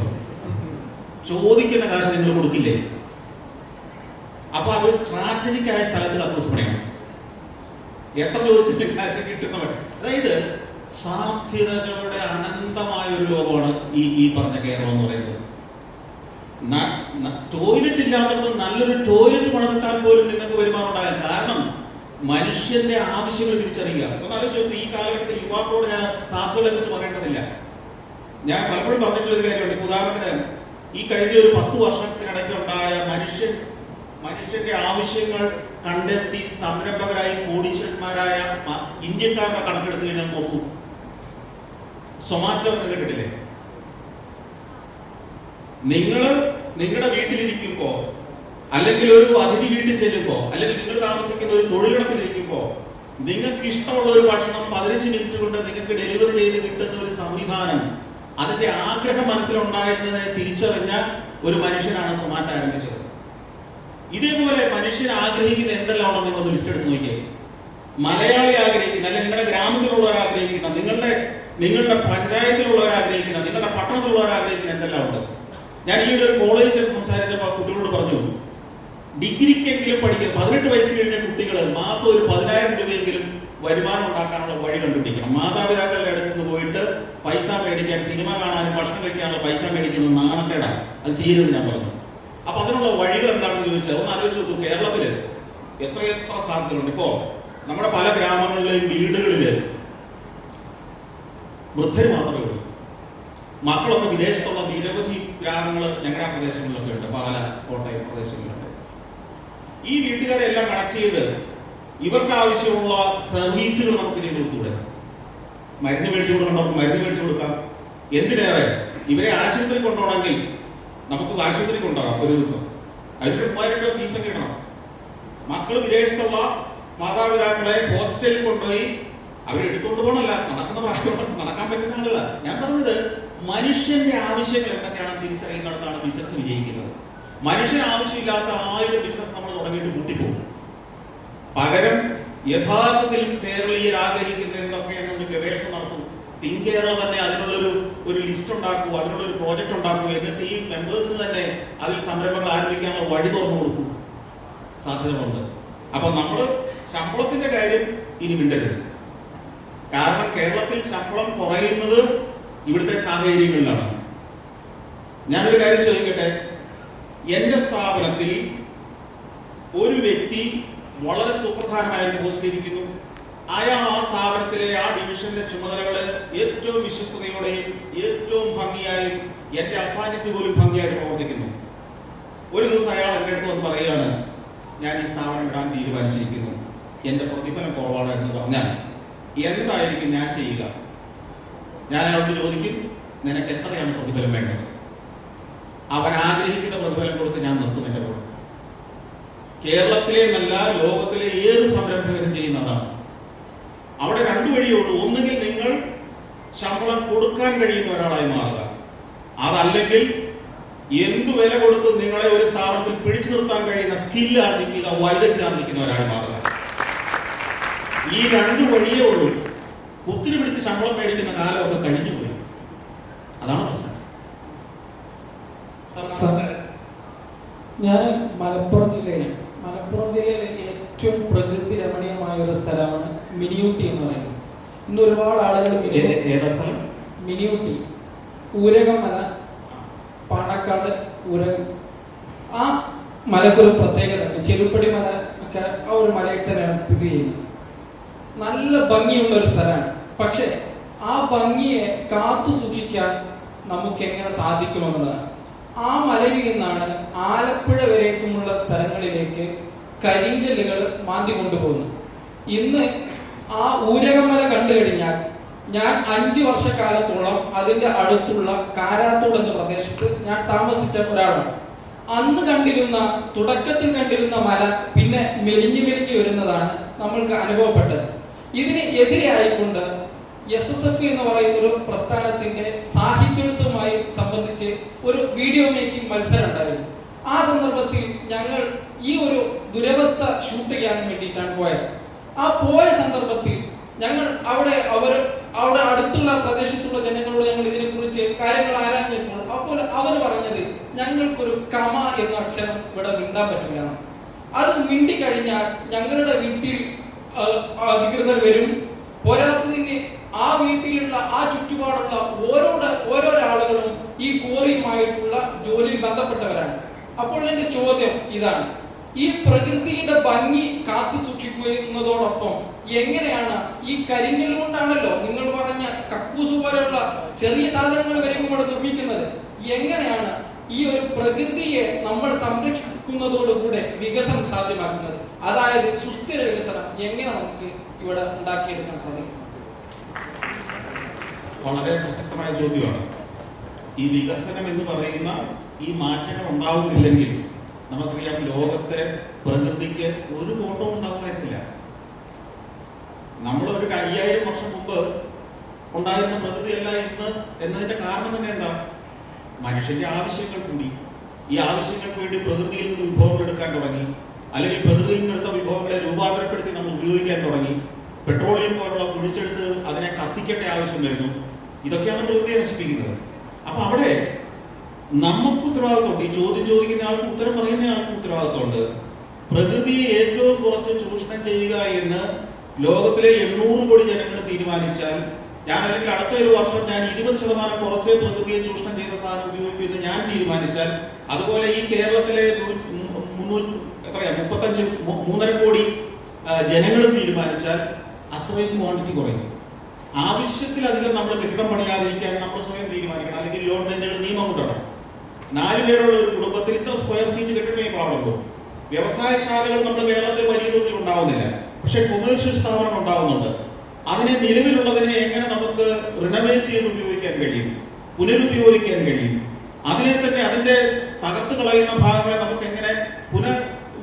ചോദിക്കുന്ന കാശ് നിങ്ങൾ കൊടുക്കില്ലേ? അപ്പൊ അത് സ്ട്രാറ്റജിക് ആയ സ്ഥലത്ത് കക്കൂസ് പണിയണം. എത്ര ചോദിച്ചിട്ട് കാശ് കിട്ടുന്നവർ. അതായത് സാധ്യതകളുടെ അനന്തമായ ഒരു ലോകമാണ് ഈ പറഞ്ഞ കേരളം എന്ന് പറയുന്നത്. ടോയ്ലറ്റ് ഇല്ലാത്തത് നല്ലൊരു ടോയ്ലറ്റ് പണിതിട്ടാൽ പോലും നിങ്ങൾക്ക് വരുമാനം ഉണ്ടാകാൻ കാരണം മനുഷ്യന്റെ ആവശ്യങ്ങൾ തിരിച്ചറിയുക. ഒന്നാലോചിച്ച് ഈ കാലഘട്ടത്തിൽ യുവാക്കളോട് ഞാൻ സാധ്യതകളെ കുറിച്ച് പറയേണ്ടതില്ല. ഞാൻ പലപ്പോഴും പറഞ്ഞിട്ടുള്ളൊരു കാര്യമുണ്ട്. ഉദാഹരണത്തിന് ഈ കഴിഞ്ഞ ഒരു 10 വർഷത്തിനിടയ്ക്ക് ഉണ്ടായ മനുഷ്യന്റെ ആവശ്യങ്ങൾ കണ്ടെത്തി സംരംഭകരായി കോടീശ്വരന്മാരായ ഇന്ത്യക്കാരുടെ കണക്കെടുത്ത് കഴിഞ്ഞാൽ നോക്കൂ. സൊമാറ്റോ എന്ന് കേട്ടിട്ടില്ലേ? നിങ്ങളുടെ വീട്ടിലിരിക്കുമ്പോ, അല്ലെങ്കിൽ ഒരു അതിഥി വീട്ടിൽ ചെല്ലുമ്പോ, അല്ലെങ്കിൽ നിങ്ങൾ താമസിക്കുന്ന ഒരു തൊഴിലിടത്തിലിരിക്കുമ്പോ നിങ്ങൾക്ക് ഇഷ്ടമുള്ള ഒരു ഭക്ഷണം 15 മിനിറ്റ് കൊണ്ട് നിങ്ങൾക്ക് ഡെലിവറി ചെയ്ത് കിട്ടുന്ന ഒരു സംവിധാനം, അതിന്റെ ആഗ്രഹം മനസ്സിലുണ്ടായിരുന്നതിനെ തിരിച്ചറിഞ്ഞ ഒരു മനുഷ്യനാണ് സൊമാറ്റോ ആരംഭിച്ചത്. ഇതേപോലെ മനുഷ്യൻ ആഗ്രഹിക്കുന്ന എന്തെല്ലാം ഉണ്ടോ നിങ്ങൾ ലിസ്റ്റ് എടുത്ത് നോക്കിയേ. മലയാളി ആഗ്രഹിക്കുന്ന, അല്ലെങ്കിൽ നിങ്ങളുടെ ഗ്രാമത്തിലുള്ളവർ ആഗ്രഹിക്കുന്ന, നിങ്ങളുടെ പഞ്ചായത്തിലുള്ളവർ ആഗ്രഹിക്കുന്ന, നിങ്ങളുടെ പട്ടണത്തിലുള്ളവർ ആഗ്രഹിക്കുന്ന എന്തെല്ലാം ഉണ്ട്. ഞാൻ ഈ ഒരു കോളേജിൽ ചെന്ന് സംസാരിച്ചപ്പോൾ കുട്ടികളോട് പറഞ്ഞു, ഡിഗ്രിക്കെങ്കിലും പഠിക്കുന്ന 18 വയസ്സ് കഴിഞ്ഞ കുട്ടികൾ മാസം ഒരു 10,000 രൂപയെങ്കിലും വരുമാനം ഉണ്ടാക്കാനുള്ള വഴി കണ്ടുപിടിക്കണം. മാതാപിതാക്കളുടെ അടുത്ത് നിന്ന് പോയിട്ട് പൈസ മേടിക്കാൻ, സിനിമ കാണാനും ഭക്ഷണം കഴിക്കാനുള്ള പൈസ മേടിക്കുന്നത് നാണക്കേടാണ്. അത് ചെയ്യരുത് ഞാൻ പറഞ്ഞു. അപ്പൊ അതിനുള്ള വഴികൾ എന്താണെന്ന് ചോദിച്ചാൽ ഒന്ന് ആലോചിച്ച് നോക്കൂ. കേരളത്തില് എത്രയെത്ര സാധ്യതകളുണ്ട്. ഇപ്പോ നമ്മുടെ പല ഗ്രാമങ്ങളിലെയും വീടുകളില് വൃദ്ധര് മാത്രമേ ഉള്ളൂ. മക്കളൊക്കെ വിദേശത്തുള്ള നിരവധി ഗ്രാമങ്ങൾ ഞങ്ങളുടെ ആ പ്രദേശങ്ങളിലൊക്കെ ഉണ്ട്. പാല, കോട്ടയം പ്രദേശങ്ങളിലുണ്ട്. ഈ വീട്ടുകാരെല്ലാം കണക്ട് ചെയ്ത് ഇവർക്ക് ആവശ്യമുള്ള സർവീസുകൾ നമുക്ക് ചെയ്തു കൊടുത്തൂടെ? മരുന്ന് മേടിച്ചു കൊടുക്കേണ്ടവർക്ക് മരുന്ന് മേടിച്ചു കൊടുക്കാം. എന്തിനേറെ ഇവരെ ആശുപത്രി കൊണ്ടുപോകണമെങ്കിൽ നമുക്ക് ആശുപത്രി കൊണ്ടുപോകാം. ഒരു ദിവസം അതിന് 3000 രൂപ ഫീസ് ഒക്കെ ഇടണം. മക്കൾ വിദേശത്തുള്ള മാതാപിതാക്കളെ ഹോസ്റ്റലിൽ കൊണ്ടുപോയി അവരെടുത്തുകൊണ്ട് പോകണമല്ല, നടക്കുന്ന പ്രായം നടക്കാൻ പറ്റുന്ന ആളുകളാണ്. ഞാൻ പറഞ്ഞത് മനുഷ്യന്റെ ആവശ്യങ്ങൾ എന്തൊക്കെയാണെന്ന് തിരിച്ചറിയുന്നിടത്താണ് ബിസിനസ് വിജയിക്കുന്നത്. മനുഷ്യന് ആവശ്യമില്ലാത്ത 1000 ബിസിനസ് നമ്മൾ തുടങ്ങിയിട്ട് കൂട്ടിപ്പോകും. പകരം യഥാർത്ഥത്തിൽ കേരളീയർ ആഗ്രഹിക്കുന്ന എന്തൊക്കെയെന്നൊരു ഗവേഷണം നടത്തും. തിങ്ക് കേരള തന്നെ അതിനുള്ളൊരു ലിസ്റ്റ് ഉണ്ടാക്കൂ, അതിനുള്ളൊരു പ്രോജക്റ്റ് ഉണ്ടാക്കൂ. എന്നിട്ട് ഈ മെമ്പേഴ്സിന് തന്നെ അതിൽ സംരംഭങ്ങൾ ആരംഭിക്കാനുള്ള വഴി തുറന്നു കൊടുക്കും. സാധ്യതകളുണ്ട്. അപ്പൊ നമ്മൾ ശമ്പളത്തിന്റെ കാര്യം ഇനി മിണ്ടരുത്. കാരണം കേരളത്തിൽ ശമ്പളം കുറയുന്നത് ഇവിടുത്തെ സാഹചര്യങ്ങളിലാണ്. ഞാനൊരു കാര്യം ചോദിക്കട്ടെ. എന്റെ സ്ഥാപനത്തിൽ ഒരു വ്യക്തി വളരെ സുപ്രധാനമായ പോസ്റ്റിലിരിക്കുന്നു. അയാൾ ആ സ്ഥാപനത്തിലെ ആ ഡിവിഷന്റെ ചുമതലകള് ഏറ്റവും വിശ്വസ്തയോടെയും ഏറ്റവും ഭംഗിയായും എന്റെ അസാന്നിധ്യം പോലും ഭംഗിയായിട്ട് പ്രവർത്തിക്കുന്നു. ഒരു ദിവസം അയാൾ എൻ്റെ അടുത്ത് വന്ന് പറയുകയാണ്, ഞാൻ ഈ സ്ഥാപനം ഇടാൻ തീരുമാനിച്ചിരിക്കുന്നു, എന്റെ പ്രതിഫലം കുറവാണ് എന്ന് പറഞ്ഞാൽ എന്തായിരിക്കും ഞാൻ ചെയ്യുക? ഞാൻ അയാളോട് ചോദിക്കും, നിനക്ക് എത്രയാണ് പ്രതിഫലം വേണ്ടത്? അവൻ ആഗ്രഹിക്കുന്ന പ്രതിഫലം കൊടുത്ത് ഞാൻ നിർത്തും എൻ്റെ കൂടെ. കേരളത്തിലെ നല്ല ലോകത്തിലെ ഏത് സംരംഭകരും ചെയ്യുന്നതാണ്. അവിടെ 2 വഴിയുള്ളൂ. ഒന്നുകിൽ നിങ്ങൾ ശമ്പളം കൊടുക്കാൻ കഴിയുന്ന ഒരാളായി മാറുക. അതല്ലെങ്കിൽ എന്തു വില കൊടുത്ത് നിങ്ങളെ ഒരു സ്ഥാപനത്തിൽ പിടിച്ചു നിർത്താൻ കഴിയുന്ന സ്കില്ല് ആർജിക്കുക, വൈദഗ്ധ്യം ആർജിക്കുന്ന ഒരാൾ മാറുക. ഈ രണ്ടു വഴിയേ ഉള്ളൂ. കുത്തിരി പിടിച്ച് ശമ്പളം മേടിക്കുന്ന കാലമൊക്കെ കഴിഞ്ഞുപോയി. അതാണ് പ്രശ്നം. ഞാൻ മലപ്പുറം ജില്ലയിലാണ്. മലപ്പുറം ജില്ലയിലെ ഏറ്റവും പ്രകൃതി രമണീയമായ ഒരു സ്ഥലമാണ് മിനിയൂട്ടി എന്ന് പറയുന്നത്. ഇന്ന് ഒരുപാട് ആളുകൾ മിനിയൂട്ടി, ഊരകം മല, പാണക്കാട് ഊരകം, ആ മലക്കൊരു പ്രത്യേകത. ചെറുപ്പടി മല ഒക്കെ ആ ഒരു മലയിൽ തന്നെയാണ് സ്ഥിതി ചെയ്യുന്നത്. നല്ല ഭംഗിയുള്ള ഒരു സ്ഥലമാണ്. പക്ഷെ ആ ഭംഗിയെ കാത്തു സൂക്ഷിക്കാൻ നമുക്ക് എങ്ങനെ സാധിക്കുമെന്നുള്ളതാണ്. ആ മലയിൽ നിന്നാണ് ആലപ്പുഴ വരേക്കുമുള്ള സ്ഥലങ്ങളിലേക്ക് കരിങ്കല്ലുകൾ മാന്തി കൊണ്ടുപോകുന്നത്. ഇന്ന് ആ ഊരകമല കണ്ടു കഴിഞ്ഞാൽ, ഞാൻ 5 വർഷക്കാലത്തോളം അതിന്റെ അടുത്തുള്ള കാരാത്തോട് എന്ന പ്രദേശത്ത് ഞാൻ താമസിച്ച ഒരാളാണ്. അന്ന് കണ്ടിരുന്ന, തുടക്കത്തിൽ കണ്ടിരുന്ന മല പിന്നെ മെലിഞ്ഞു വരുന്നതാണ് നമ്മൾക്ക് അനുഭവപ്പെട്ടത്. ഇതിന് എതിരെയായിക്കൊണ്ട് SSF എന്ന് പറയുന്ന ഒരു പ്രസ്ഥാനത്തിന്റെ സാഹിത്യോത്സവവുമായി സംബന്ധിച്ച് ഒരു വീഡിയോ മേക്കിംഗ് മത്സരം ഉണ്ടായിരുന്നു. ആ സന്ദർഭത്തിൽ ഞങ്ങൾ ഈ ഒരു ദുരവസ്ഥ ഷൂട്ട് ചെയ്യാൻ വേണ്ടിയിട്ടാണ് പോയത്. ആ പോയ സന്ദർഭത്തിൽ ഞങ്ങൾ അവിടെ അടുത്തുള്ള പ്രദേശത്തുള്ള ജനങ്ങളോട് ഞങ്ങൾ ഇതിനെക്കുറിച്ച് കാര്യങ്ങൾ ആരാഞ്ഞപ്പോൾ അപ്പോൾ അവർ പറഞ്ഞത്, ഞങ്ങൾക്കൊരു കമ എന്ന അക്ഷരം ഇവിടെ മിണ്ടാൻ പറ്റില്ല. അത് മിണ്ടിക്കഴിഞ്ഞാൽ ഞങ്ങളുടെ വീട്ടിൽ അധികൃതർ വരും. പോരാത്തതിന് ആ വീട്ടിലുള്ള ആ ചുറ്റുപാടുള്ള ഓരോ ആളുകളും ഈ കോറിയുമായിട്ടുള്ള ജോലിയിൽ ബന്ധപ്പെട്ടവരാണ്. അപ്പോൾ എന്റെ ചോദ്യം ഇതാണ്, ഈ പ്രകൃതിയുടെ ഭംഗി കാത്തു സൂക്ഷിക്കുന്നതോടൊപ്പം എങ്ങനെയാണ് ഈ കരിങ്കല്ല് കൊണ്ടാണല്ലോ നിങ്ങൾ പറഞ്ഞ കക്കൂസ് പോലെയുള്ള ചെറിയ സാധനങ്ങൾ വരെ ഇവിടെ നിർമ്മിക്കുന്നത്, എങ്ങനെയാണ് ഈ ഒരു പ്രകൃതിയെ നമ്മൾ സംരക്ഷിക്കുന്നതോടുകൂടെ വികസനം സാധ്യമാക്കുന്നത്? അതായത് സുസ്ഥിര വികസനം എങ്ങനെ നമുക്ക് ഇവിടെ ഉണ്ടാക്കിയെടുക്കാൻ സാധിക്കും? വളരെ പ്രസക്തമായ ചോദ്യമാണ്. ഈ വികസനം എന്ന് പറയുന്ന ഈ മാറ്റങ്ങൾ ഉണ്ടാവുന്നില്ലെങ്കിൽ നമുക്കറിയാം, ലോകത്തെ പ്രകൃതിക്ക് ഒരു കോട്ടവും ഉണ്ടാകുമായിരുന്നില്ല. നമ്മൾ ഒരു 5000 വർഷം മുമ്പ് ഉണ്ടായിരുന്ന പ്രകൃതിയല്ല ഇന്ന് എന്നതിന്റെ കാരണം തന്നെ എന്താ? മനുഷ്യന്റെ ആവശ്യങ്ങൾ കൂടി. ഈ ആവശ്യങ്ങൾക്ക് വേണ്ടി പ്രകൃതിയിൽ നിന്ന് വിഭവങ്ങൾ എടുക്കാൻ തുടങ്ങി, അല്ലെങ്കിൽ പ്രകൃതിയിൽ നിന്നെടുത്ത വിഭവങ്ങളെ രൂപാന്തരപ്പെടുത്തി നമ്മൾ ഉപയോഗിക്കാൻ തുടങ്ങി. പെട്രോളിയം പോലുള്ള കുഴിച്ചെടുത്ത് അതിനെ കത്തിക്കേണ്ട ആവശ്യം വരുന്നു. ഇതൊക്കെയാണ് പ്രകൃതിയെ നശിപ്പിക്കുന്നത്. അപ്പൊ അവിടെ നമുക്ക് ഉത്തരവാദിത്വമുണ്ട്. ഈ ചോദ്യം ചോദിക്കുന്ന ആൾക്ക് ഉത്തരം പറയുന്ന ആൾക്ക് ഉത്തരവാദിത്വമുണ്ട്. പ്രകൃതിയെ ഏറ്റവും കുറച്ച് ചൂഷണം ചെയ്യുക എന്ന് ലോകത്തിലെ 800 കോടി ജനങ്ങൾ തീരുമാനിച്ചാൽ, ഞാൻ അല്ലെങ്കിൽ അടുത്ത ഒരു വർഷം ഞാൻ 20% കുറച്ച് പ്രകൃതിയെ ചൂഷണം ചെയ്യുന്ന സാധനം ഉപയോഗിക്കുമെന്ന് ഞാൻ തീരുമാനിച്ചാൽ, അതുപോലെ ഈ കേരളത്തിലെ 3.5 കോടി ജനങ്ങൾ തീരുമാനിച്ചാൽ അത്രയും ക്വാണ്ടിറ്റി കുറയും. ആവശ്യത്തിലധികം നമ്മൾ കെട്ടിടം പണിയാതിരിക്കാൻ നമ്മൾ സ്വയം തീരുമാനിക്കണം. അല്ലെങ്കിൽ ഗവൺമെന്റുകൾ നിയമം കൊണ്ടുവരണം. 4 പേരുള്ള ഒരു കുടുംബത്തിൽ ഇത്ര സ്ക്വയർ ഫീറ്റ് കെട്ടിടമേ പാടുള്ളൂ. വ്യവസായശാലകൾ നമ്മൾ കേരളത്തിൽ വലിയ തോതിൽ ഉണ്ടാവുന്നില്ല, പക്ഷെ കൊമേഴ്ഷ്യൽ സ്ഥാപനം ഉണ്ടാവുന്നുണ്ട്. അതിനെ നിലവിലുള്ളതിനെ എങ്ങനെ നമുക്ക് റിനോവേറ്റ് ചെയ്ത് ഉപയോഗിക്കാൻ കഴിയും, പുനരുപയോഗിക്കാൻ കഴിയും, അതിനെ തന്നെ അതിന്റെ തകർത്ത് കളയുന്ന ഭാഗങ്ങളെ നമുക്ക് എങ്ങനെ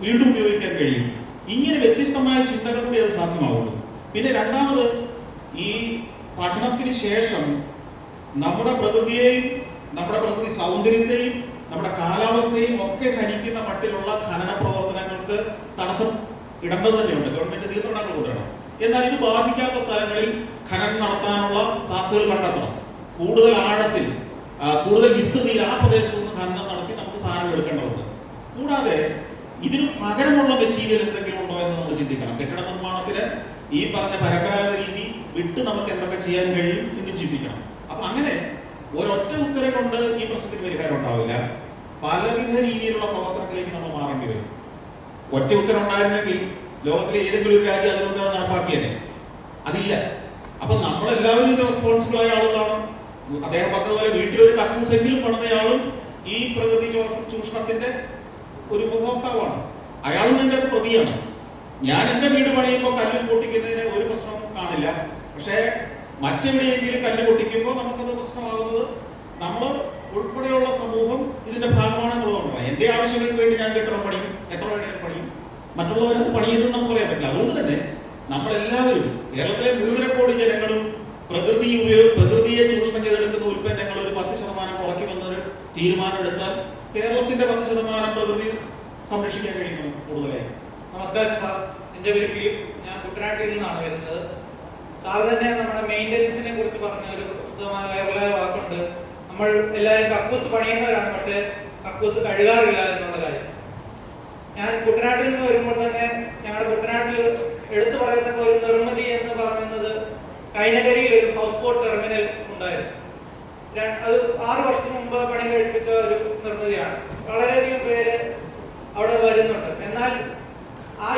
വീണ്ടും ഉപയോഗിക്കാൻ കഴിയും. ഇങ്ങനെ വ്യത്യസ്തമായ ചിന്തകൾ കൂടി അത് സാധ്യമാവുള്ളൂ. പിന്നെ രണ്ടാമത്, ഈ പഠനത്തിന് ശേഷം നമ്മുടെ പ്രകൃതിയെയും നമ്മുടെ പ്രകൃതി സൗന്ദര്യത്തെയും നമ്മുടെ കാലാവസ്ഥയും ഒക്കെ ഹനിക്കുന്ന മട്ടിലുള്ള ഖനന പ്രവർത്തനങ്ങൾക്ക് തടസ്സം ഇടേണ്ടത് തന്നെയുണ്ട്. ഗവൺമെന്റ് നിയന്ത്രണങ്ങൾ കൊണ്ടുവരണം. എന്നാൽ ഇത് ബാധിക്കാത്ത സ്ഥലങ്ങളിൽ ഖനനം നടത്താനുള്ള സാധ്യതകൾ കണ്ടെത്തണം. കൂടുതൽ ആഴത്തിൽ, കൂടുതൽ വിസ്തൃതിയിൽ ആ പ്രദേശത്ത് നിന്ന് ഖനനം നടത്തി നമുക്ക് സാധനങ്ങൾ എടുക്കേണ്ടതുണ്ട്. കൂടാതെ ഇതിന് പകരമുള്ള മെറ്റീരിയൽ എന്തെങ്കിലും ഉണ്ടോ എന്ന് നമ്മൾ ചിന്തിക്കണം. കെട്ടിട നിർമ്മാണത്തിന് ഈ പറഞ്ഞ പരമ്പരാഗത രീതി വിട്ട് നമുക്ക് എന്തൊക്കെ ചെയ്യാൻ കഴിയും എന്ന് ചിന്തിക്കണം. അപ്പൊ അങ്ങനെ ഒരൊറ്റ ഉത്തരം കൊണ്ട് ഈ പ്രശ്നത്തിന് പരിഹാരം ഉണ്ടാവില്ല. പലവിധ രീതിയിലുള്ള പ്രവർത്തനത്തിലേക്ക് നമ്മൾ മാറേണ്ടി വരും. ഒറ്റ ഉത്തരം ഉണ്ടായിരുന്നെങ്കിൽ ലോകത്തിലെ ഏതെങ്കിലും ഒരു രാജ്യം അതുകൊണ്ട് നടപ്പാക്കിയതേ. അതില്ല. അപ്പൊ നമ്മളെല്ലാവരും ഇത് റെസ്പോൺസിബിൾ ആയ ആളുകളാണ്. അദ്ദേഹം പറഞ്ഞതുപോലെ വീട്ടിലൊരു കക്കൂസെങ്കിലും പണിതയാളും ഈ പ്രകൃതി ചൂഷണത്തിന്റെ ഒരു ഉപഭോക്താവാണ്. അയാളും ഇതിന്റെ പ്രതിയാണ്. ഞാൻ എന്റെ വീട് പണിയുമ്പോൾ കല്ല് പൊട്ടിക്കുന്നതിന് ഒരു പ്രശ്നവും കാണില്ല. പക്ഷേ മറ്റെവിടെയെങ്കിലും കല്ല് പൊട്ടിക്കുമ്പോൾ നമുക്കത് പ്രശ്നമാകുന്നത് നമ്മൾ ഉൾപ്പെടെയുള്ള സമൂഹം ഇതിന്റെ ഭാഗമാണെന്നുള്ളതുകൊണ്ടാണ്. എന്റെ ആവശ്യങ്ങൾക്ക് വേണ്ടി ഞാൻ കെട്ടിടം പണിയും, എത്ര വേണമെങ്കിലും പണിയും, മറ്റുള്ളവർക്ക് പണിയെന്ന് നമുക്ക് പറയാൻ പറ്റില്ല. അതുകൊണ്ട് തന്നെ നമ്മളെല്ലാവരും, കേരളത്തിലെ 3.5 കോടി ജനങ്ങളും പ്രകൃതിയെ ചൂഷണം ചൂഷണം ചെയ്തെടുക്കുന്ന ഉൽപ്പന്നങ്ങൾ ഒരു 10% കുറയ്ക്കുമെന്നൊരു തീരുമാനമെടുത്താൽ കേരളത്തിന്റെ 10% പ്രകൃതി സംരക്ഷിക്കാൻ കഴിയുന്നു കൂടുതലായി. നമസ്കാരം സാർ, എൻ്റെ പേര് ഫിലിപ്പ്, ഞാൻ കുട്ടനാട്ടിൽ നിന്നാണ് വരുന്നത്. സാർ തന്നെ നമ്മുടെ മെയിൻ്റനൻസിനെ കുറിച്ച് പറഞ്ഞ ഒരു പ്രസിദ്ധമായ വൈറലായ വാക്കുണ്ട്. നമ്മൾ എല്ലാവരും കക്കൂസ് പണിയുന്നവരാണ്, പക്ഷേ കക്കൂസ് കഴുകാറില്ല എന്നുള്ള കാര്യം. ഞാൻ കുട്ടനാട്ടിൽ നിന്ന് വരുമ്പോൾ തന്നെ ഞങ്ങളുടെ കുട്ടനാട്ടിൽ എടുത്തു പറയത്തക്ക ഒരു നിർമ്മിതി എന്ന് പറയുന്നത് കൈനകരിയിൽ ഒരു ഹൗസ് ബോട്ട് ടെർമിനൽ ഉണ്ടായിരുന്നു. അത് 6 വർഷം മുമ്പ് പണി കഴിപ്പിച്ച ഒരു നിർമ്മിതിയാണ്. വളരെയധികം പേര് അവിടെ വരുന്നുണ്ട്. എന്നാൽ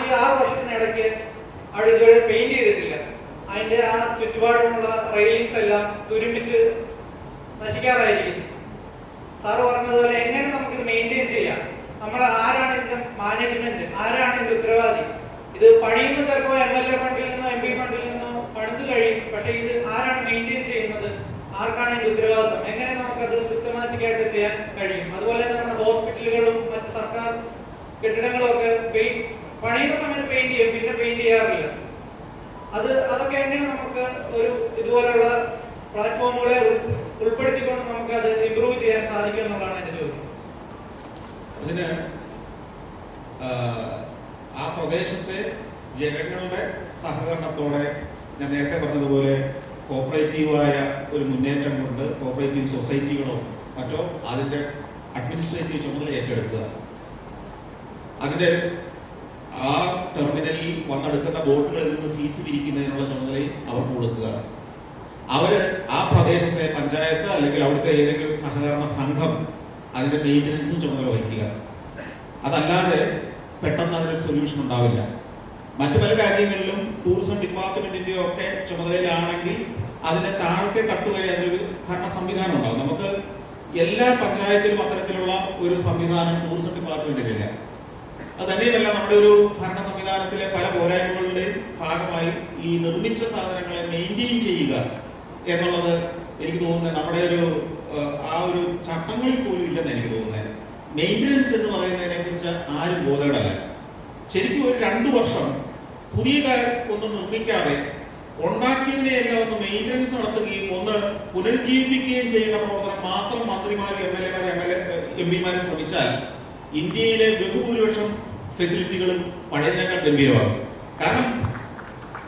ഈ 6 വർഷത്തിനിടയ്ക്ക് അവിടെ ഇതുവരെ പെയിന്റ് ചെയ്തിട്ടില്ല. അതിന്റെ ആ ചുറ്റുപാടുമുള്ള റെയിലിങ്സ് എല്ലാം തുരുമ്പിച്ച് നശിക്കാറായിരിക്കുന്നു. സാറ് പറഞ്ഞതുപോലെ എങ്ങനെ നമുക്കിത് മെയിൻറ്റെയിൻ ചെയ്യാം? നമ്മൾ ആരാണ് ഇതിന്റെ മാനേജ്മെന്റ്, ആരാണ് ഇതിന്റെ ഉത്തരവാദി? ഇത് പണിയുമ്പോൾ ചിലപ്പോൾ MLA ഫണ്ടിൽ നിന്നോ MP ഫണ്ടിൽ നിന്നോ പണിത് കഴിയും, പക്ഷെ ഇത് ആരാണ് മെയിൻറ്റെയിൻ ചെയ്യുന്നത്? ആർക്കാണ് ഇതിന്റെ ഉത്തരവാദിത്വം? എങ്ങനെ നമുക്കത് സിസ്റ്റമാറ്റിക് ആയിട്ട് ചെയ്യാൻ കഴിയും? അതുപോലെ തന്നെ നമ്മുടെ ഹോസ്പിറ്റലുകളും മറ്റ് സർക്കാർ കെട്ടിടങ്ങളും ഒക്കെ പണിയുന്ന സമയത്ത് പെയിന്റ് ചെയ്യും, പിന്നെ പെയിന്റ് ചെയ്യാറില്ല. അതൊക്കെ എങ്ങനെ നമുക്ക് ഒരു ഇതുപോലുള്ള പ്ലാറ്റ്ഫോമുകളെ ഉൾപ്പെടുത്തിക്കൊണ്ട് നമുക്ക് അത് ഇംപ്രൂവ് ചെയ്യാൻ സാധിക്കും എന്നുള്ളതാണ് എന്റെ ചോദ്യം. അതിന് ആ പ്രദേശത്തെ ജനങ്ങളുടെ സഹകരണത്തോടെ ഞാൻ നേരത്തെ പറഞ്ഞതുപോലെ കോപ്പറേറ്റീവായ ഒരു മുന്നേറ്റം കൊണ്ട് കോപ്പറേറ്റീവ് സൊസൈറ്റികളോ മറ്റോ അതിൻ്റെ അഡ്മിനിസ്ട്രേറ്റീവ് ചുമതല ഏറ്റെടുക്കുക. അതിൻ്റെ ആ ടെർമിനലിൽ വന്നെടുക്കുന്ന ബോട്ടുകളിൽ നിന്ന് ഫീസ് പിരിക്കുന്നതിനുള്ള ചുമതലയും അവർക്ക് കൊടുക്കുക. അവർ ആ പ്രദേശത്തെ പഞ്ചായത്ത് അല്ലെങ്കിൽ അവിടുത്തെ ഏതെങ്കിലും സഹകരണ സംഘം അതിൻ്റെ മെയിൻ്റനൻസും ചുമതല വഹിക്കുക. അതല്ലാതെ പെട്ടെന്ന് അതിനൊരു സൊല്യൂഷൻ ഉണ്ടാവില്ല. മറ്റു പല രാജ്യങ്ങളിലും ടൂറിസം ഡിപ്പാർട്ട്മെന്റിന്റെ ഒക്കെ ചുമതലയിലാണെങ്കിൽ അതിന് താഴത്തെ തട്ടുവരെ അതിനൊരു ഭരണ സംവിധാനം ഉണ്ടാവും. നമുക്ക് എല്ലാ പഞ്ചായത്തിലും അത്തരത്തിലുള്ള ഒരു സംവിധാനം ടൂറിസം ഡിപ്പാർട്ട്മെന്റിലില്ല. അത് തന്നെയുമല്ല, നമ്മുടെ ഒരു ഭരണ സംവിധാനത്തിലെ പല പോരായ്മകളുടെയും ഭാഗമായി ഈ നിർമ്മിച്ച സാധനങ്ങളെ മെയിൻറ്റെയിൻ ചെയ്യുക എന്നുള്ളത് എനിക്ക് തോന്നുന്നത് നമ്മുടെ ആ ഒരു ചട്ടങ്ങളിൽ പോലും ഇല്ലെന്ന് എനിക്ക് തോന്നുന്നത്. മെയിൻ്റനൻസ് എന്ന് പറയുന്നതിനെ കുറിച്ച് ആരും ബോധേഡല്ല. ശരിക്കും ഒരു 2 വർഷം പുതിയ ഒന്നും നിർമ്മിക്കാതെ ഉണ്ടാക്കിയതിനെയെല്ലാം ഒന്ന് മെയിൻ്റനൻസ് നടത്തുകയും ഒന്ന് പുനരുജ്ജീവിപ്പിക്കുകയും ചെയ്യുന്ന പ്രവർത്തനം മാത്രം മന്ത്രിമാരും MP-മാരും ശ്രമിച്ചാൽ ഇന്ത്യയിലെ ബഹുഭൂരിപക്ഷം ഫെസിലിറ്റികളും പഴയതിനേക്കാൾ ഗംഭീരമാകും. കാരണം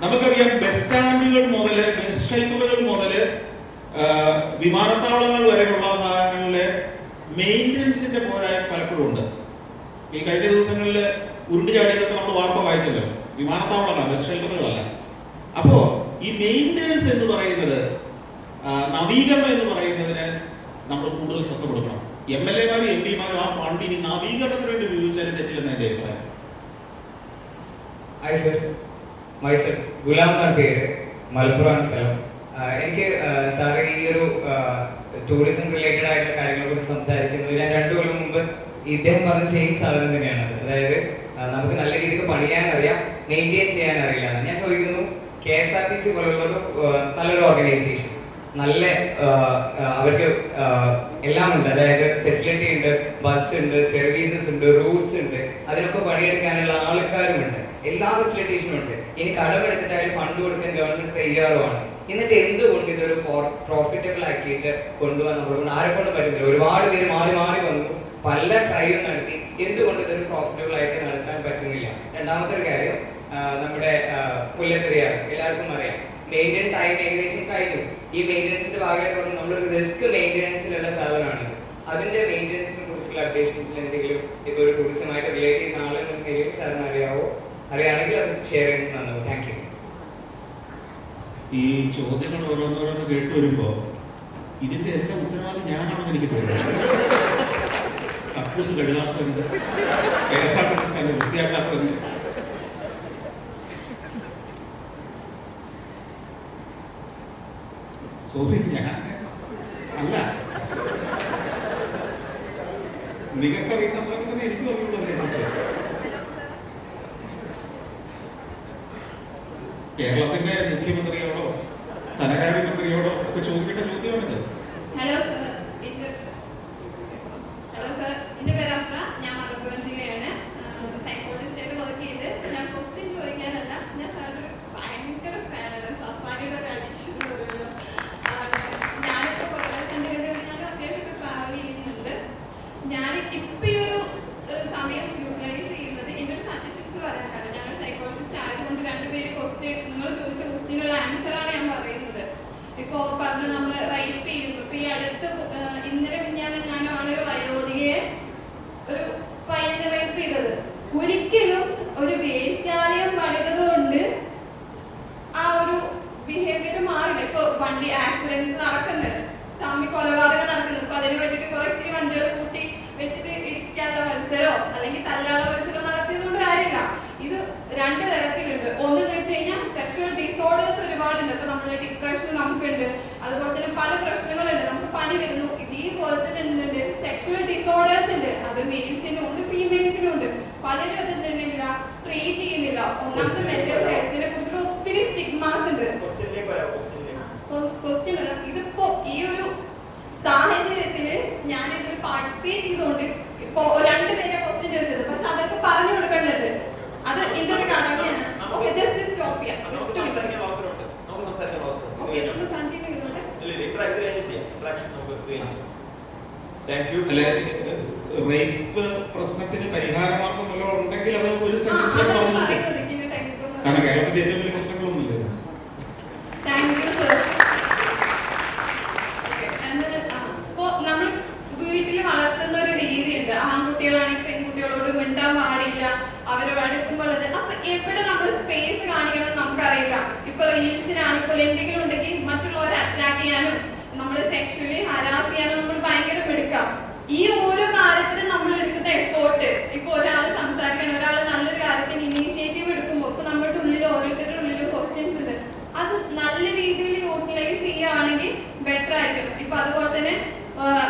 നമുക്കറിയാം, ബസ് സ്റ്റാൻഡുകൾ മുതൽ ബസ് ഷെൽട്ടറുകൾ മുതൽ വിമാനത്താവളങ്ങൾ വരെയുള്ള ഭാഗങ്ങളിലെ മെയിൻ്റനൻസിന്റെ പോരായ്മ പലപ്പോഴും ഉണ്ട്. ഈ കഴിഞ്ഞ ദിവസങ്ങളിൽ ഉരുണ്ടുചാടിയതൊക്കെ നമ്മൾ വാർത്ത വായിച്ചല്ലോ. വിമാനത്താവളങ്ങളല്ല, ബസ് ഷെൽട്ടറുകളല്ല. അപ്പോ ഈ മെയിൻ്റനൻസ് എന്ന് പറയുന്നത്, നവീകരണം എന്ന് പറയുന്നതിന് നമ്മൾ കൂടുതൽ ശ്രദ്ധ കൊടുക്കണം. MLA-മാരും MP-മാരും ആ ഫണ്ടിന് നവീകരണത്തിന് വേണ്ടി ഉപയോഗിച്ചാലും തെറ്റില്ലെന്ന് എന്റെ അഭിപ്രായം. ഹായ് സർ, മൈസർ ഗുലാം എന്നാണ് പേര്, മലപ്പുറം സ്ഥലം. എനിക്ക് സാറ് ഈ ഒരു ടൂറിസം റിലേറ്റഡ് ആയിട്ടുള്ള കാര്യങ്ങളെ കുറിച്ച് സംസാരിക്കുന്നത് ഞാൻ 2 കൊല്ലം മുമ്പ് ഇദ്ദേഹം പറഞ്ഞ സെയിം സാധനം തന്നെയാണ്. അതായത് നമുക്ക് നല്ല രീതിക്ക് പണിയാൻ അറിയാം, മെയിൻറ്റെയിൻ ചെയ്യാൻ അറിയില്ല. ഞാൻ ചോദിക്കുന്നു, KSRTC പോലുള്ളൊരു നല്ലൊരു ഓർഗനൈസേഷൻ, നല്ല അവർക്ക് എല്ലാം ഉണ്ട്, അതായത് ഫെസിലിറ്റി ഉണ്ട്, ബസ് ഉണ്ട്, സർവീസസ് ഉണ്ട്, റൂട്ട്സ് ഉണ്ട്, അതിനൊക്കെ പണിയെടുക്കാനുള്ള ആൾക്കാരുമുണ്ട്, എല്ലാ ഫെസിലിറ്റേഷനും ഉണ്ട്. ഇനി കടമെടുത്തിട്ടായാലും ഫണ്ട് കൊടുക്കാൻ ഗവൺമെന്റ് തയ്യാറുമാണ്. എന്നിട്ട് എന്തുകൊണ്ട് ഇതൊരു പ്രോഫിറ്റബിൾ ആക്കിയിട്ട് കൊണ്ടുപോകാൻ നമ്മളെ ആരെ കൊണ്ട് പറ്റുന്നില്ല? ഒരുപാട് പേര് മാറി മാറി വന്നു, പല ട്രയലും നടത്തി, എന്തുകൊണ്ട് ഇതൊരു പ്രോഫിറ്റബിൾ ആയിട്ട് നടത്താൻ പറ്റുന്നില്ല? രണ്ടാമത്തെ ഒരു കാര്യം, നമ്മുടെ മുല്ലപ്പെരിയാർ എല്ലാവർക്കും അറിയാം, മെയിൻ്റെനൻ ടൈം ഏകദേശം കഴിഞ്ഞു. ഈ മെയിൻ്റനൻസിന്റെ ഭാഗമായിട്ട് പറഞ്ഞു നമ്മളൊരു റിസ്ക് മെയിൻ്റനൻസിലുള്ള സാധനമാണ്. അതിന്റെ മെയിൻ്റനൻസിനെ കുറിച്ചുള്ള അപ്ഡേഷൻസിൽ എന്തെങ്കിലും ഇപ്പോൾ ഒരു ടൂറിസമായിട്ട് റിലേറ്റ് ചെയ്യുന്ന ആളുകൾ സാറിന് അറിയാണെങ്കിൽ അത് ഷെയർ ചെയ്യുന്നത് നന്നാവും. Thank you. ഈ ചോദ്യങ്ങൾ ഓരോന്നോരോന്ന് കേട്ടു വരുമ്പോ ഇതിന്റെ എല്ലാ ഉത്തരവാദിത്വം ഞാനാണെന്ന് എനിക്ക് തോന്നുന്നു. കക്കൂസ് കഴുകാത്തത്, KSRTC വൃത്തിയാക്കാത്തത്, സോറി ഞാൻ അല്ല. നിങ്ങൾക്കറിയുന്ന പോലെ തന്നെ എനിക്കും അറിയുള്ളൂ അതിനെക്കുറിച്ച്. കേരളത്തിന്റെ മുഖ്യമന്ത്രിയോടോ ധനകാര്യമന്ത്രിയോടോ ഒക്കെ ചോദിക്കേണ്ട ചോദ്യമാണിത്. ഹലോ സർ, എന്റെ പേര് അഫ്ര, ഞാൻ മലപ്പുറം ജില്ലയാണ്. സൈക്കോളജിസ്റ്റ് ആയിട്ട് വർക്ക് ചെയ്ത്. ഞാൻ ക്വസ്റ്റ്യൻ ചോദിക്കാനല്ല, ഞാൻ സാറിന് ഭയങ്കര ഫാനാണ്. സഫാരിയുടെ ഒരു അഡിക്ഷൻ പറയുമല്ലോ. ഞാനിപ്പോൾ അടുത്ത് ഇന്നലെ ഞാനാണ് ഒരു വയോധികയെ ഒരു പയ്യനെ റേപ്പ് ചെയ്തത്. ഒരിക്കലും ഒരു വേശ്യാലയം പണിതത് കൊണ്ട് ആ ഒരു ബിഹേവിയർ മാറില്ല. ഇപ്പൊ വണ്ടി ആക്സിഡൻസ് നടക്കുന്നത്, തമ്മി കൊലപാതകം നടക്കുന്നു, അപ്പൊ അതിന് വേണ്ടിട്ട് കുറച്ച് വണ്ടികൾ കൂട്ടി വെച്ചിട്ട് ഇരിക്കാനുള്ള മത്സരമോ അല്ലെങ്കിൽ തല്ലാനുള്ള മത്സരം നടത്തിയതുകൊണ്ട് കാര്യമില്ല. ഇത് രണ്ട് തരത്തിലുണ്ട്. ഒന്നെന്ന് വെച്ച് കഴിഞ്ഞാൽ സെക്ഷൽ ഡിസോർഡേഴ്സ് ഒരുപാടുണ്ട്. ഇപ്പൊ നമ്മള് ഡിപ്രഷൻ നമുക്കുണ്ട്, അതുപോലെ തന്നെ പല പ്രശ്നങ്ങളുണ്ട്. നമുക്ക് പനി വരുന്നു, ഇതേപോലെ തന്നെ എന്തുണ്ട്, സെക്ഷൽ ഡിസോർഡേഴ്സ് ഉണ്ട്. അത് മെയിൽസിനും ഉണ്ട് ഫീമെയിൽസിനും ഉണ്ട്. പലരും അത് എന്തുണ്ടില്ല, ട്രീറ്റ് ചെയ്യുന്നില്ല. ഒന്നാമത്തെ മെന്റൽ ഹെൽത്തിനെ കുറിച്ചുള്ള ഒത്തിരി സ്റ്റിഗ്മാസ് ഉണ്ട്. ക്വസ്റ്റ്യൻ അല്ല, ഇതിപ്പോ ഈ ഒരു സാഹചര്യത്തില് ഞാൻ ഇതിൽ പാർട്ടിസിപ്പേറ്റ് ചെയ്തുകൊണ്ട് ഇപ്പൊ രണ്ടുപേരെ ക്വസ്റ്റ്യൻ ചോദിച്ചത്, പക്ഷെ അവർക്ക് പറഞ്ഞു കൊടുക്കേണ്ടത് അത് എന്റെ ഒരു കടമയാണ്. ഓക്കെ, ജസ്റ്റ് സ്റ്റോപ്പ് ചെയ്യാം. ഓക്കെ, ഒന്ന് കണ്ടിന്യൂ ചെയ്തോട്ടെ. അല്ലെ, റേപ്പ് പ്രശ്നത്തിന് പരിഹാരമാർഗം വല്ലതും ഉണ്ടെങ്കിൽ അത് ഒരു സെൻസ് പറഞ്ഞു. കാരണം കേരളത്തിന്റെ ഏറ്റവും വലിയ പ്രശ്നങ്ങളൊന്നുമില്ല. Thank you sir. ഇപ്പോ നമ്മൾ വീട്ടിൽ വളർത്തുന്ന ഒരു രീതിയുണ്ട്. ആൺകുട്ടികളാണെങ്കിൽ പെൺകുട്ടികളോട് മിണ്ടാൻ പാടില്ല, അവരെ അടുക്കുമ്പോൾ അപ്പൊ എവിടെ നമ്മൾ സ്പേസ് കാണിക്കണം നമുക്കറിയില്ല. ഇപ്പൊ റീൽസിനാണെങ്കിൽ എന്തെങ്കിലും ഉണ്ടെങ്കിൽ മറ്റുള്ളവരെ അറ്റാക്ക് ചെയ്യാനും നമ്മള് സെക്ഷലി ഹരാസ് ചെയ്യാനും നമ്മൾ ഭയങ്കര എടുക്കാം. ഈ ഓരോ കാര്യത്തിനും നമ്മൾ എടുക്കുന്ന എഫോർട്ട്, ഇപ്പൊ ഒരാൾ സംസാരിക്കണം, ഒരാൾ നല്ലൊരു കാര്യത്തിന് ഇനീഷ്യേറ്റീവ് എടുക്കുമ്പോൾ ഇപ്പൊ നമ്മുടെ ഉള്ളിൽ ഓരോരുത്തരുടെ ഉള്ളിലും ക്വസ്റ്റ്യൻസ് ഉണ്ട്. അത് നല്ല രീതിയിൽ യൂട്ടിലൈസ് ചെയ്യുകയാണെങ്കിൽ ബെറ്റർ ആയിരിക്കും. ഇപ്പൊ അതുപോലെ തന്നെ